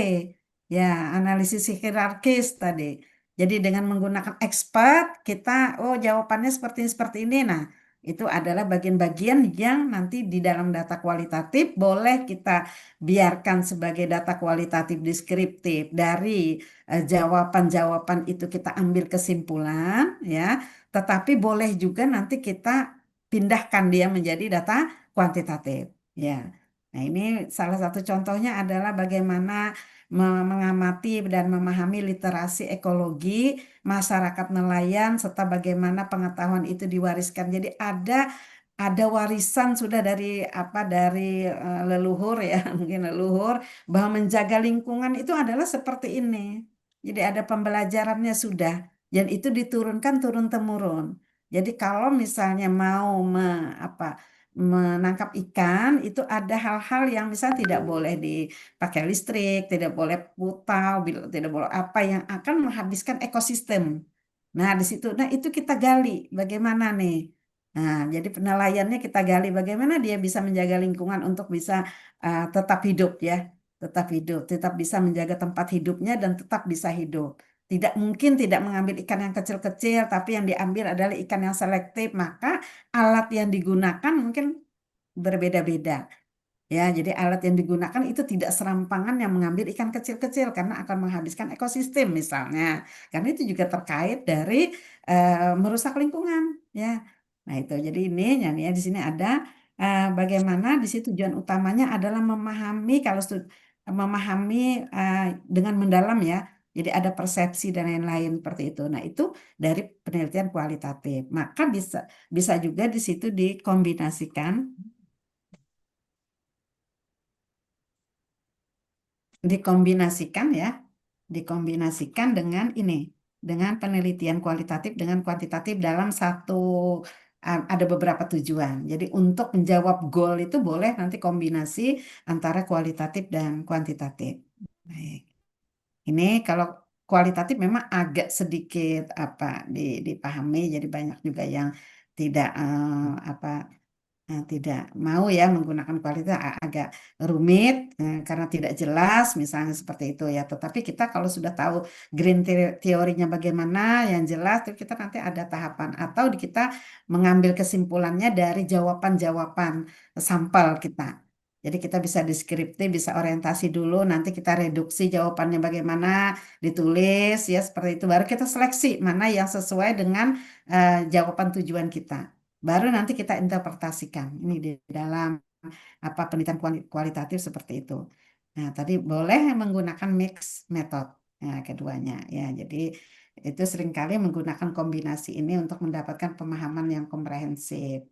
Ya, analisis hierarkis tadi. Jadi dengan menggunakan expert kita, oh jawabannya seperti ini, seperti ini. Nah, Itu adalah bagian-bagian yang nanti di dalam data kualitatif boleh kita biarkan sebagai data kualitatif deskriptif. Dari jawaban-jawaban itu kita ambil kesimpulan, ya. Tetapi boleh juga nanti kita pindahkan dia menjadi data kuantitatif, ya. Nah, ini salah satu contohnya adalah bagaimana mengamati dan memahami literasi ekologi masyarakat nelayan serta bagaimana pengetahuan itu diwariskan. Jadi ada warisan sudah dari leluhur, ya, mungkin leluhur, bahwa menjaga lingkungan itu adalah seperti ini. Jadi ada pembelajarannya sudah, dan itu diturunkan turun temurun. Jadi kalau misalnya mau menangkap ikan, itu ada hal-hal yang misalnya tidak boleh dipakai listrik, tidak boleh putau, tidak boleh apa yang akan menghabiskan ekosistem. Nah, di situ, nah itu kita gali bagaimana nih. Nah, jadi penelayannya kita gali bagaimana dia bisa menjaga lingkungan untuk bisa tetap hidup, ya, tetap hidup, tetap bisa menjaga tempat hidupnya dan tetap bisa hidup. Tidak mungkin tidak mengambil ikan yang kecil-kecil, tapi yang diambil adalah ikan yang selektif. Maka alat yang digunakan mungkin berbeda-beda. Ya, jadi alat yang digunakan itu tidak serampangan yang mengambil ikan kecil-kecil karena akan menghabiskan ekosistem misalnya. Karena itu juga terkait dari merusak lingkungan, ya. Nah, itu. Jadi ini ya di sini ada bagaimana di situ tujuan utamanya adalah memahami memahami eh, dengan mendalam, ya. Jadi ada persepsi dan lain-lain seperti itu. Nah, itu dari penelitian kualitatif. Maka bisa juga di situ dikombinasikan, ya, dikombinasikan dengan ini, dengan penelitian kualitatif dengan kuantitatif dalam satu, ada beberapa tujuan. Jadi untuk menjawab goal itu boleh nanti kombinasi antara kualitatif dan kuantitatif. Baik. Ini kalau kualitatif memang agak sedikit dipahami, jadi banyak juga yang tidak tidak mau, ya, menggunakan kualitas agak rumit karena tidak jelas misalnya seperti itu, ya. Tetapi kita kalau sudah tahu green teorinya bagaimana yang jelas, terus kita nanti ada tahapan atau kita mengambil kesimpulannya dari jawaban-jawaban sampel kita. Jadi kita bisa deskriptif, bisa orientasi dulu, nanti kita reduksi jawabannya bagaimana, ditulis, ya, seperti itu. Baru kita seleksi mana yang sesuai dengan jawaban tujuan kita. Baru nanti kita interpretasikan. Ini di dalam penelitian kualitatif seperti itu. Nah, tadi boleh menggunakan mix method, keduanya, ya. Jadi itu seringkali menggunakan kombinasi ini untuk mendapatkan pemahaman yang komprehensif.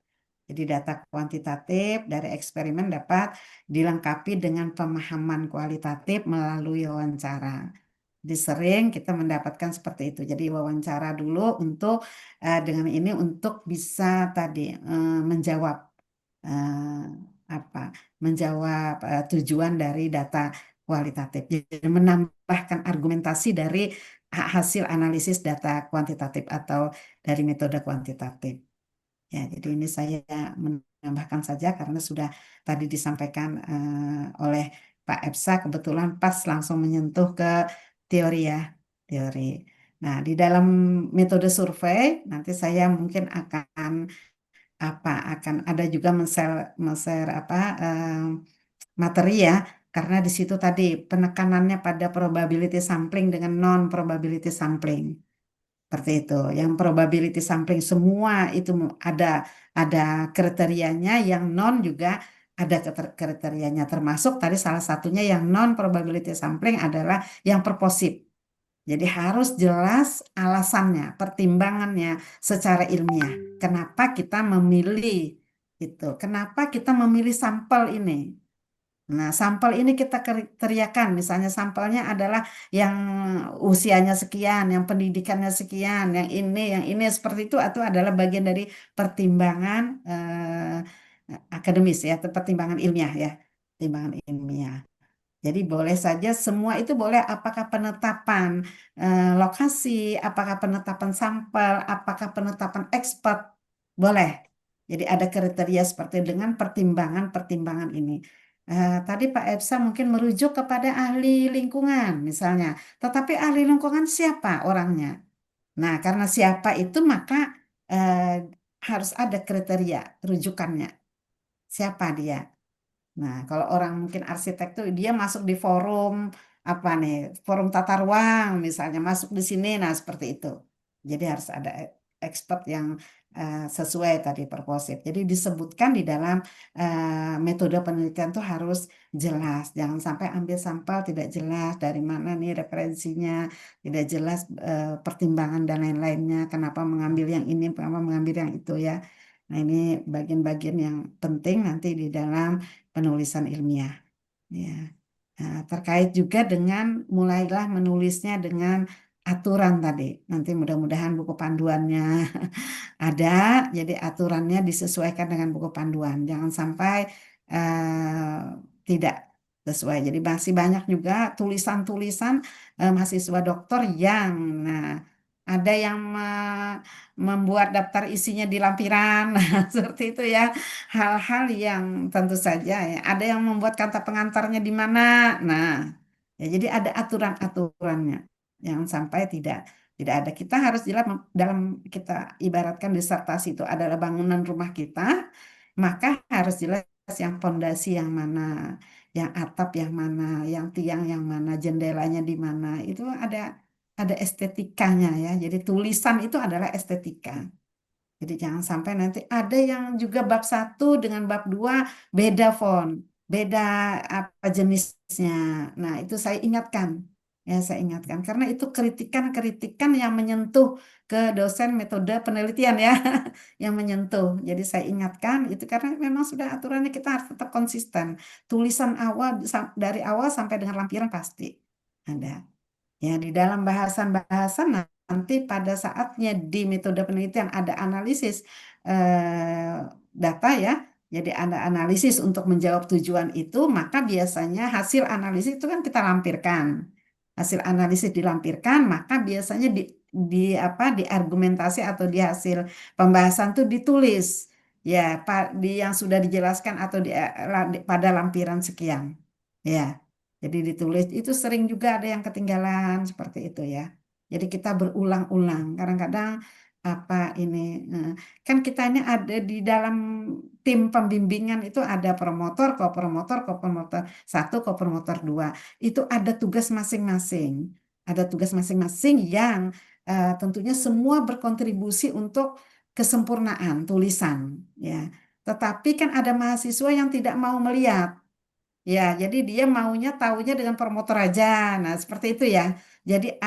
Jadi data kuantitatif dari eksperimen dapat dilengkapi dengan pemahaman kualitatif melalui wawancara. Jadi sering kita mendapatkan seperti itu. Jadi wawancara dulu untuk dengan ini untuk bisa tadi menjawab eh, apa menjawab tujuan dari data kualitatif. Jadi menambahkan argumentasi dari hasil analisis data kuantitatif atau dari metode kuantitatif. Ya, jadi ini saya menambahkan saja karena sudah tadi disampaikan oleh Pak Epsa, kebetulan pas langsung menyentuh ke teori, ya, teori. Nah, di dalam metode survei nanti saya mungkin akan ada juga men-share materi, ya, karena di situ tadi penekanannya pada probability sampling dengan non probability sampling. Seperti itu. Yang probability sampling semua itu ada kriterianya, yang non juga ada kriterianya. Termasuk tadi salah satunya yang non probability sampling adalah yang purposive. Jadi harus jelas alasannya, pertimbangannya secara ilmiah. Kenapa kita memilih itu? Kenapa kita memilih sampel ini? Nah, sampel ini kita teriakan, misalnya sampelnya adalah yang usianya sekian, yang pendidikannya sekian, yang ini seperti itu, atau adalah bagian dari pertimbangan akademis, ya, atau pertimbangan ilmiah, ya, pertimbangan ilmiah. Jadi boleh saja semua itu boleh, apakah penetapan lokasi, apakah penetapan sampel, apakah penetapan expert, boleh. Jadi ada kriteria seperti dengan pertimbangan-pertimbangan ini. Tadi Pak Epsa mungkin merujuk kepada ahli lingkungan misalnya. Tetapi ahli lingkungan siapa orangnya? Nah, karena siapa itu maka eh, harus ada kriteria rujukannya. Siapa dia? Nah, kalau orang mungkin arsitek tuh dia masuk di forum apa nih, forum tata ruang misalnya masuk di sini, nah seperti itu. Jadi harus ada expert yang sesuai tadi proposif. Jadi disebutkan di dalam metode penelitian tuh harus jelas. Jangan sampai ambil sampel tidak jelas dari mana nih referensinya, tidak jelas pertimbangan dan lain-lainnya. Kenapa mengambil yang ini, kenapa mengambil yang itu ya. Nah, ini bagian-bagian yang penting nanti di dalam penulisan ilmiah. Ya. Nah, terkait juga dengan mulailah menulisnya dengan aturan tadi. Nanti mudah-mudahan buku panduannya ada, jadi aturannya disesuaikan dengan buku panduan. Jangan sampai tidak sesuai. Jadi masih banyak juga tulisan-tulisan mahasiswa doktor yang, nah, ada yang membuat daftar isinya di lampiran, nah, seperti itu ya. Hal-hal yang tentu saja ya. Ada yang membuat kata pengantarnya di mana. Nah, ya jadi ada aturan-aturannya. Jangan sampai tidak ada. Kita harus jelas dalam kita ibaratkan disertasi itu adalah bangunan rumah kita, maka harus jelas yang pondasi yang mana, yang atap yang mana, yang tiang yang mana, jendelanya di mana. Itu ada estetikanya ya. Jadi tulisan itu adalah estetika. Jadi jangan sampai nanti ada yang juga bab 1 dengan bab 2 beda font, beda apa jenisnya. Nah, itu saya ingatkan. Ya, saya ingatkan karena itu kritikan-kritikan yang menyentuh ke dosen metode penelitian ya, yang menyentuh. Jadi saya ingatkan itu karena memang sudah aturannya kita harus tetap konsisten. Tulisan awal dari awal sampai dengan lampiran pasti ada. Ya, di dalam bahasan-bahasan nanti pada saatnya di metode penelitian ada analisis data ya. Jadi ada analisis untuk menjawab tujuan itu, maka biasanya hasil analisis itu kan kita lampirkan. Hasil analisis dilampirkan, maka biasanya di apa diargumentasi atau di hasil pembahasan itu ditulis ya di yang sudah dijelaskan atau pada lampiran sekian. Ya. Jadi ditulis itu sering juga ada yang ketinggalan seperti itu ya. Jadi kita berulang-ulang. Kadang-kadang apa ini kan kita ini ada di dalam tim pembimbingan itu ada promotor, kopromotor 1, kopromotor 2. Itu ada tugas masing-masing. Ada tugas masing-masing yang tentunya semua berkontribusi untuk kesempurnaan tulisan ya. Tetapi kan ada mahasiswa yang tidak mau melihat. Ya, jadi dia maunya taunya dengan promotor aja. Nah, seperti itu ya. Jadi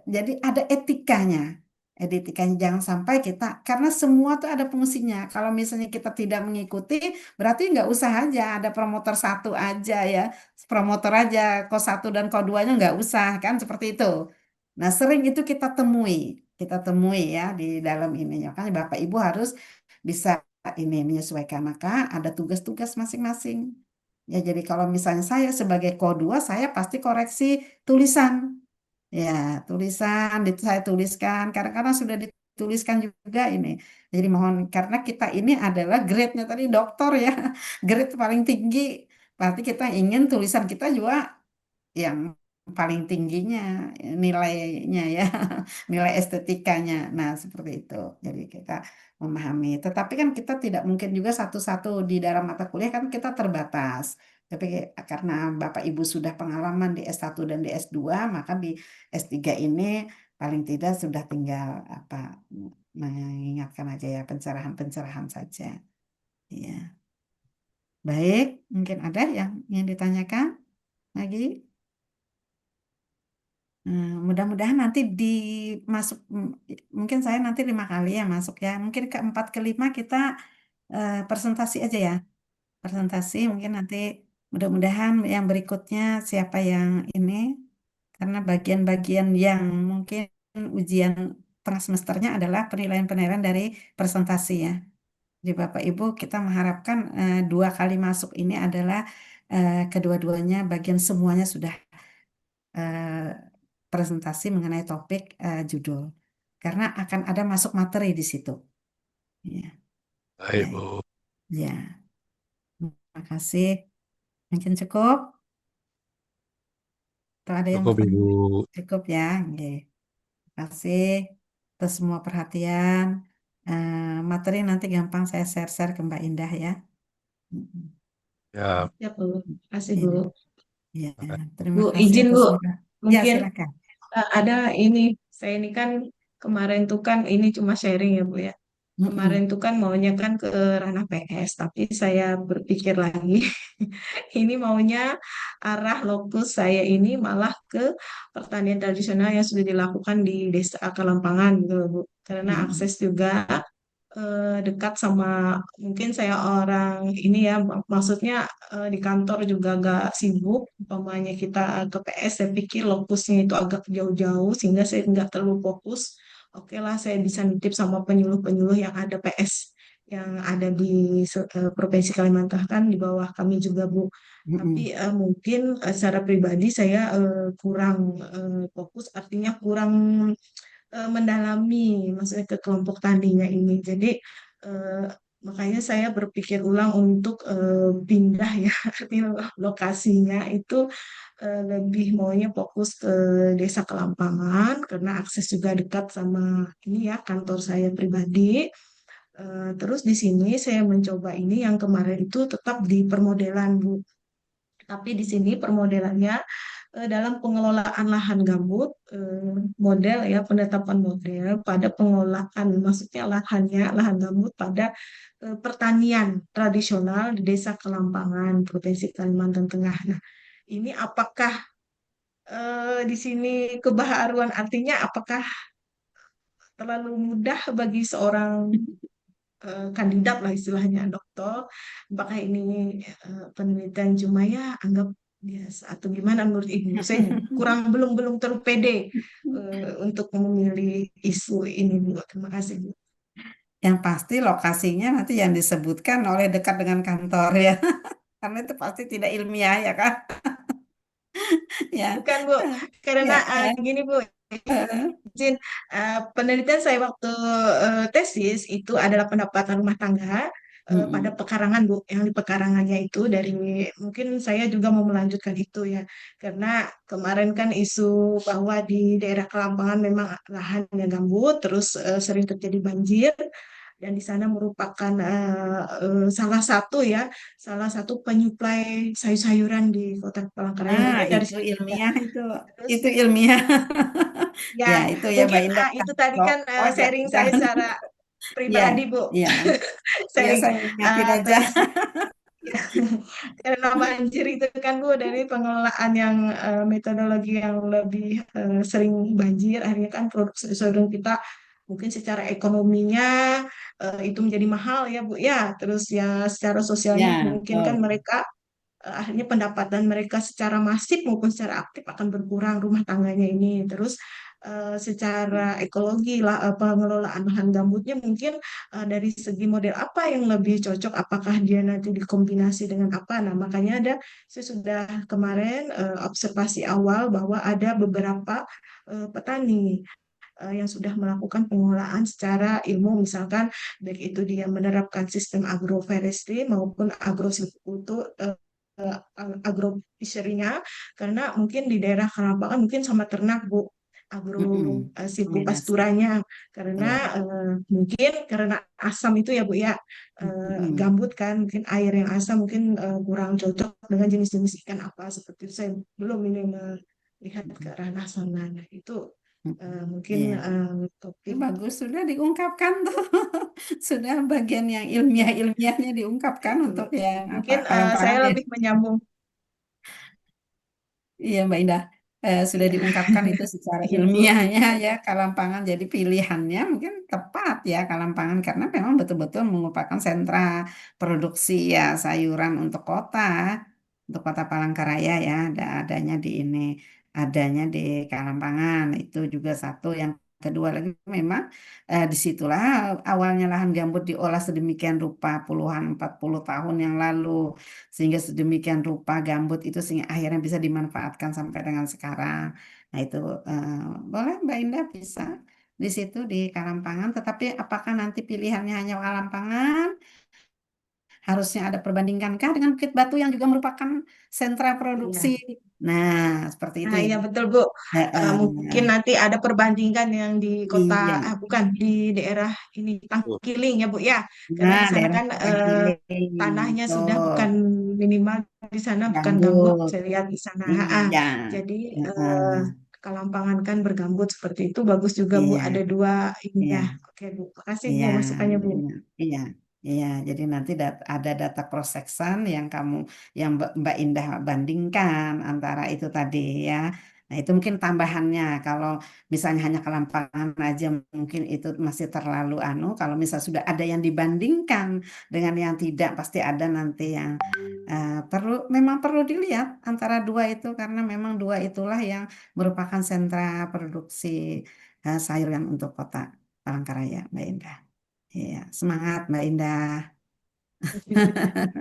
jadi ada etikanya. Etikanya jangan sampai kita karena semua tuh ada fungsinya. Kalau misalnya kita tidak mengikuti, berarti nggak usah aja ada promotor 1 aja ya. Promotor aja, ko 1 dan ko 2-nya nggak usah kan seperti itu. Nah, sering itu kita temui ya di dalam ini. Makanya Bapak Ibu harus bisa ini menyesuaikan. Maka ada tugas-tugas masing-masing. Ya, jadi kalau misalnya saya sebagai ko 2, saya pasti koreksi tulisan. Ya, tulisan saya tuliskan. Kadang-kadang sudah dituliskan juga ini. Jadi mohon, karena kita ini adalah grade-nya tadi doktor ya. Grade paling tinggi. Berarti kita ingin tulisan kita juga yang paling tingginya nilainya ya, nilai estetikanya. Nah, seperti itu. Jadi kita memahami. Tetapi kan kita tidak mungkin juga satu-satu di dalam mata kuliah kan kita terbatas. Tapi karena Bapak Ibu sudah pengalaman di S1 dan di S2, maka di S3 ini paling tidak sudah tinggal apa mengingatkan aja ya pencerahan-pencerahan saja. Iya. Baik, mungkin ada yang ingin ditanyakan lagi? Mudah-mudahan nanti masuk mungkin saya nanti 5 kali ya masuk ya. Mungkin keempat kelima kita presentasi aja ya. Presentasi mungkin nanti mudah-mudahan yang berikutnya siapa yang ini karena bagian-bagian yang mungkin ujian tengah semesternya adalah penilaian-penilaian dari presentasi ya. Jadi Bapak Ibu kita mengharapkan 2 kali masuk ini adalah kedua-duanya bagian semuanya sudah presentasi mengenai topik judul. Karena akan ada masuk materi di situ. Ya, Baik, baik. Bu. Ya, terima kasih. Mungkin cukup. Atau ada yang Cukup, Ibu. cukup ya. Oke. Terima kasih atas semua perhatian. Materi nanti gampang saya share-share ke Mbak Indah ya. Mm-mm. Ya, Ya, Bu. Kasih, Bu. Iya, iya. Bu, Terima kasih izin, atas Bu. segala. Ya, Mungkin silakan. ada ini. Saya ini kan kemarin tuh kan ini cuma sharing ya, Bu ya. Kemarin Mm-mm. tuh kan maunya kan ke ranah PS, tapi saya berpikir lagi, ini maunya arah lokus saya ini malah ke pertanian tradisional yang sudah dilakukan di Desa Kalampangan gitu loh, Bu. Karena Mm-mm. akses juga dekat sama mungkin saya orang ini ya maksudnya di kantor juga agak sibuk umpamanya kita ke PS saya pikir lokusnya itu agak jauh-jauh sehingga saya nggak terlalu fokus. Oke lah saya bisa nitip sama penyuluh-penyuluh yang ada PS yang ada di Provinsi Kalimantan kan di bawah kami juga Bu. Tapi Mm-mm. mungkin secara pribadi saya kurang fokus artinya kurang mendalami maksudnya ke kelompok taninya ini. Jadi eh, makanya saya berpikir ulang untuk pindah ya artinya lokasinya itu lebih maunya fokus ke Desa Kelampangan karena akses juga dekat sama ini ya kantor saya pribadi. Terus di sini saya mencoba ini yang kemarin itu tetap di permodelan Bu. Tapi di sini permodelannya dalam pengelolaan lahan gambut, model ya penetapan model pada pengelolaan, maksudnya lahannya lahan gambut pada pertanian tradisional di Desa Kelampangan, Provinsi Kalimantan Tengah. Nah, ini apakah di sini kebaharuan artinya apakah terlalu mudah bagi seorang kandidat lah istilahnya dokter, apakah ini penelitian cuma ya anggap biasa atau gimana menurut Ibu? Saya kurang belum terlalu pede untuk memilih isu ini Bu. Terima kasih Bu. Yang pasti lokasinya nanti yang disebutkan oleh dekat dengan kantor ya. Karena itu pasti tidak ilmiah ya kan? Ya. Bukan Bu, karena Ya. gini Bu, Eh, izin penelitian saya waktu tesis itu adalah pendapatan rumah tangga pada mm-mm. pekarangan Bu, yang di pekarangannya itu dari mungkin saya juga mau melanjutkan itu ya, karena kemarin kan isu bahwa di daerah Kelampangan memang lahannya gambut, terus sering terjadi banjir. Dan di sana merupakan salah satu penyuplai sayur-sayuran di Kota Palangkaraya. Nah, Mungkin dari itu situ juga. ilmiah itu. Terus Itu ilmiah. ya, Ya, itu ya mungkin Mbak Indah. itu tadi kan Oh, sharing saya jangan. secara Ya, pribadi, Bu. ya. Ya, Sharing. saya ingatin aja. Terus ya, karena banjir itu kan, Bu, dari pengelolaan yang metodologi yang lebih sering banjir, akhirnya kan produksi sayuran kita mungkin secara ekonominya itu menjadi mahal ya, Bu. Ya, terus ya secara sosialnya Ya, mungkin kan betul. mereka akhirnya pendapatan mereka secara masif maupun secara aktif akan berkurang rumah tangganya ini. Terus secara ekologi lah pengelolaan lahan gambutnya mungkin dari segi model apa yang lebih cocok, apakah dia nanti dikombinasi dengan apa. Nah, makanya saya sudah kemarin observasi awal bahwa ada beberapa petani yang sudah melakukan pengolahan secara ilmu, misalkan baik itu dia menerapkan sistem agroforestry maupun agrosilvicultur agrofishery-nya, karena mungkin di daerah Kalampangan mungkin sama ternak Bu agro Mm-mm. Kombinasi. silvopasturanya karena Ya. mungkin karena asam itu ya Bu ya Mm-mm. gambut kan mungkin air yang asam mungkin kurang cocok dengan jenis-jenis ikan apa seperti itu saya belum ini melihat ke arah sana. Nah, itu Mm-mm. mungkin Iya. topik Bagus, sudah diungkapkan tuh. Sudah bagian yang ilmiah-ilmiahnya diungkapkan itu untuk yang apa mungkin saya Kalampangan ya. lebih menyambung. Iya Mbak Indah, sudah diungkapkan itu secara Iya Bu. ilmiahnya ya Kalampangan jadi pilihannya mungkin tepat ya Kalampangan karena memang betul-betul merupakan sentra produksi ya sayuran untuk kota Palangkaraya ya adanya di ini adanya di Kalampangan itu juga satu yang kedua lagi memang disitulah awalnya lahan gambut diolah sedemikian rupa puluhan 40 tahun yang lalu sehingga sedemikian rupa gambut itu sehingga akhirnya bisa dimanfaatkan sampai dengan sekarang. Nah itu eh, boleh Mbak Indah bisa di situ di Kalampangan, tetapi apakah nanti pilihannya hanya Kalampangan harusnya ada perbandingkankah dengan Bukit Batu yang juga merupakan sentra produksi? Iya. Nah, seperti itu Nah, ya. iya betul Bu. Mungkin Heeh. nanti ada perbandingan yang di kota, Iya. bukan di daerah ini Tuh, Tangkiling ya Bu ya. Karena Nah, di sana daerah kan Tanggiling, tanahnya sudah betul. bukan minimal di sana bukan gambut. Gambut. Saya lihat di sana. Iya. Jadi Heeh. Kalampangan kan bergambut seperti itu bagus juga Bu. Iya. Ada dua ini Iya. ya. Oke Bu. Makasih Bu Iya, masukannya Bu. iya, iya, iya. Jadi nanti ada data cross section yang yang Mbak Indah bandingkan antara itu tadi ya. Nah itu mungkin tambahannya. Kalau misalnya hanya kelampangan aja mungkin itu masih terlalu anu. Kalau misalnya sudah ada yang dibandingkan dengan yang tidak, pasti ada nanti yang memang perlu dilihat antara dua itu karena memang dua itulah yang merupakan sentra produksi sayuran untuk kota Palangkaraya, Mbak Indah. Iya, semangat Mbak Indah.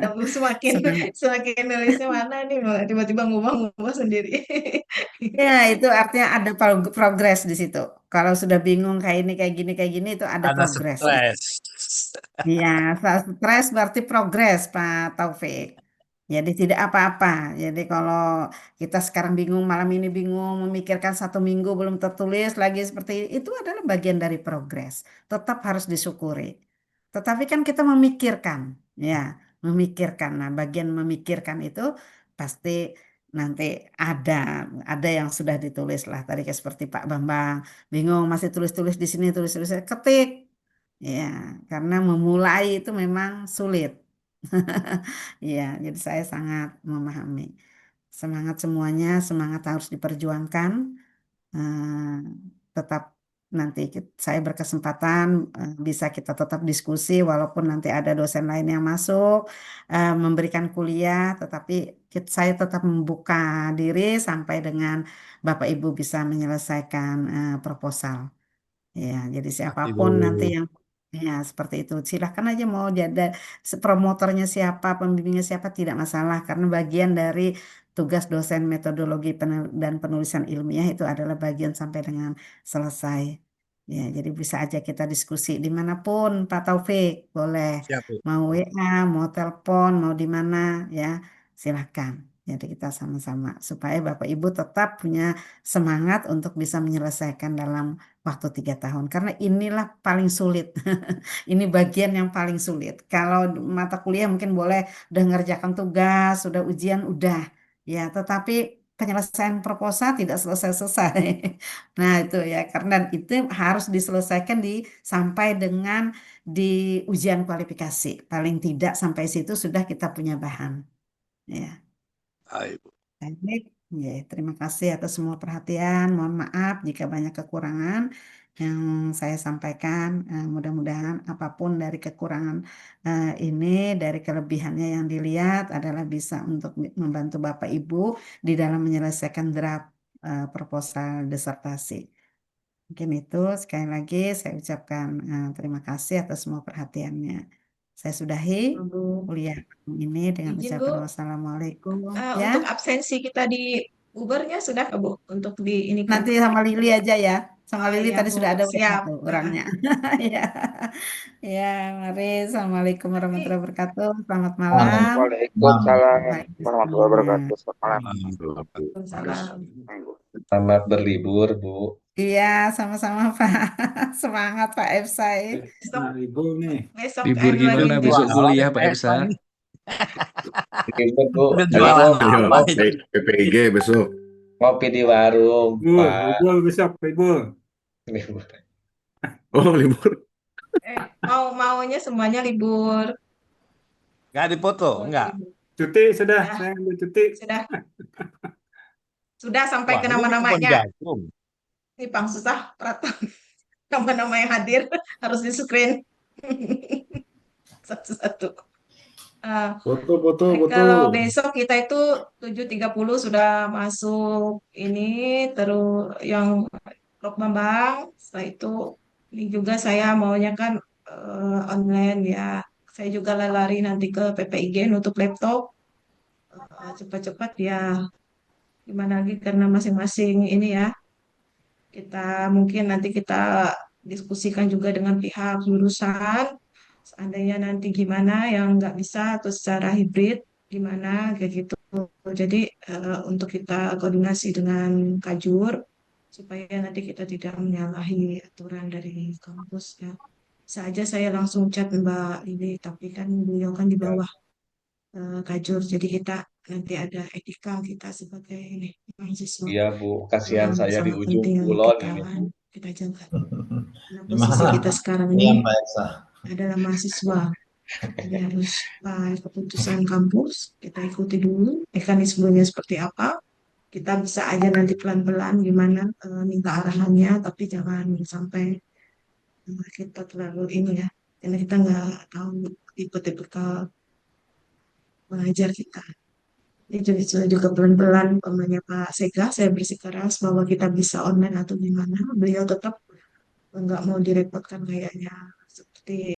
Ya Bu, semakin Semangat. semakin nulisnya mana nih malah tiba-tiba ngubah-ngubah sendiri. Ya, itu artinya ada progres di situ. Kalau sudah bingung kayak gini itu ada ada progres di situ. stres. Iya, saat stres berarti progres, Pak Taufik. Jadi tidak apa-apa. Jadi kalau kita sekarang bingung, malam ini bingung, memikirkan 1 minggu belum tertulis lagi seperti itu adalah bagian dari progres. Tetap harus disyukuri. Tetapi kan kita memikirkan, ya, memikirkan. Nah, bagian memikirkan itu pasti nanti ada, ada yang sudah ditulis lah. Tadi kayak seperti Pak Bambang, bingung masih tulis-tulis di sini, tulis-tulis, ketik. Ya, karena memulai itu memang sulit. Iya, jadi saya sangat memahami. Semangat semuanya, semangat harus diperjuangkan. Eh, Tetap nanti saya berkesempatan bisa kita tetap diskusi walaupun nanti ada dosen lain yang masuk memberikan kuliah, tetapi saya tetap membuka diri sampai dengan Bapak Ibu bisa menyelesaikan proposal. Ya, jadi Pasti siapapun nanti Bu. yang ya seperti itu, silahkan aja mau jadi promotornya siapa, pembimbingnya siapa tidak masalah karena bagian dari tugas dosen metodologi dan penulisan ilmiah itu adalah bagian sampai dengan selesai. Ya, jadi bisa aja kita diskusi dimanapun Pak Taufik, boleh Siap Bu. mau WA, mau telepon, mau di mana ya, silahkan. Jadi kita sama-sama supaya Bapak Ibu tetap punya semangat untuk bisa menyelesaikan dalam waktu 3 tahun karena inilah paling sulit. Ini bagian yang paling sulit. Kalau mata kuliah mungkin boleh udah ngerjakan tugas, sudah ujian udah ya, tetapi penyelesaian proposal tidak selesai-selesai. Nah, itu ya karena itu harus diselesaikan sampai dengan di ujian kualifikasi. Paling tidak sampai situ sudah kita punya bahan. Ya. Baik Bu. Baik, ya, terima kasih atas semua perhatian. Mohon maaf jika banyak kekurangan yang saya sampaikan. Mudah-mudahan apapun dari kekurangan ini, dari kelebihannya yang dilihat adalah bisa untuk membantu Bapak Ibu di dalam menyelesaikan draft proposal disertasi. Mungkin itu sekali lagi saya ucapkan terima kasih atas semua perhatiannya. Saya sudahi Bu. kuliah ini dengan Izin Bu, ucapan wassalamualaikum. Ya. untuk absensi kita di Ubernya sudah nggak, Bu? Untuk di ini kan? Nanti sama Lili aja ya. Sama Oh Lili iya tadi Bu, sudah ada WA siap. tuh orangnya. Ya, ya, mari. Assalamualaikum Nanti warahmatullahi wabarakatuh. Selamat Baik. malam. Waalaikumsalam warahmatullahi Waalaikumsalam. wabarakatuh. Selamat malam. Waalaikumsalam. Selamat berlibur, Bu. Iya, sama-sama Pak. Semangat Pak Efsai. Besok, libur nih. besok Libur anu lagi gimana nih. besok Jualan kuliah Pak saya Efsa? nih. Libur, Bu. Udah Lagi jualan Ayo, apa ini? PPIG besok. ngopi di warung, Libur, Pak. libur besok, libur. Libur. Oh, libur. Maunya semuanya libur. Nggak dipoto, Semuanya nggak. libur. Cuti sudah, Ya, saya ambil cuti. sudah sampai Wah, ke ini di kebun nama-namanya. jagung. Ini Pang susah peraturan nama-nama yang hadir harus di screen satu-satu. Ah, Foto. kalau besok kita itu 7.30 sudah masuk ini terus yang Prof Bambang. Setelah itu ini juga saya maunya kan online ya. Saya juga lari nanti ke PPIG nutup laptop. Cepat-cepat ya. Gimana lagi karena masing-masing ini ya. Kita mungkin nanti kita diskusikan juga dengan pihak jurusan seandainya nanti gimana yang nggak bisa atau secara hibrid gimana kayak gitu. Jadi untuk kita koordinasi dengan Kajur supaya nanti kita tidak menyalahi aturan dari kampus ya. Bisa aja saya langsung chat Mbak Lili, tapi kan beliau kan di Ya, bawah Kajur, jadi kita nanti ada etika kita sebagai ini mahasiswa. iya Bu, Itu kasihan yang saya di sangat ujung penting kulon kita ini Bu. kita jaga. Karena posisi Gimana kita sekarang ini dengan Mbak Elsa? adalah mahasiswa. Jadi harus keputusan kampus kita ikuti dulu mekanismenya seperti apa. Kita bisa aja nanti pelan-pelan gimana minta arahannya, tapi jangan sampai kita terlalu ini ya, karena kita nggak tahu tipe-tipe pengajar kita. Jadi juga pelan-pelan umpamanya Pak Sega, saya bersikeras bahwa kita bisa online atau gimana. Beliau tetap nggak mau direpotkan kayaknya seperti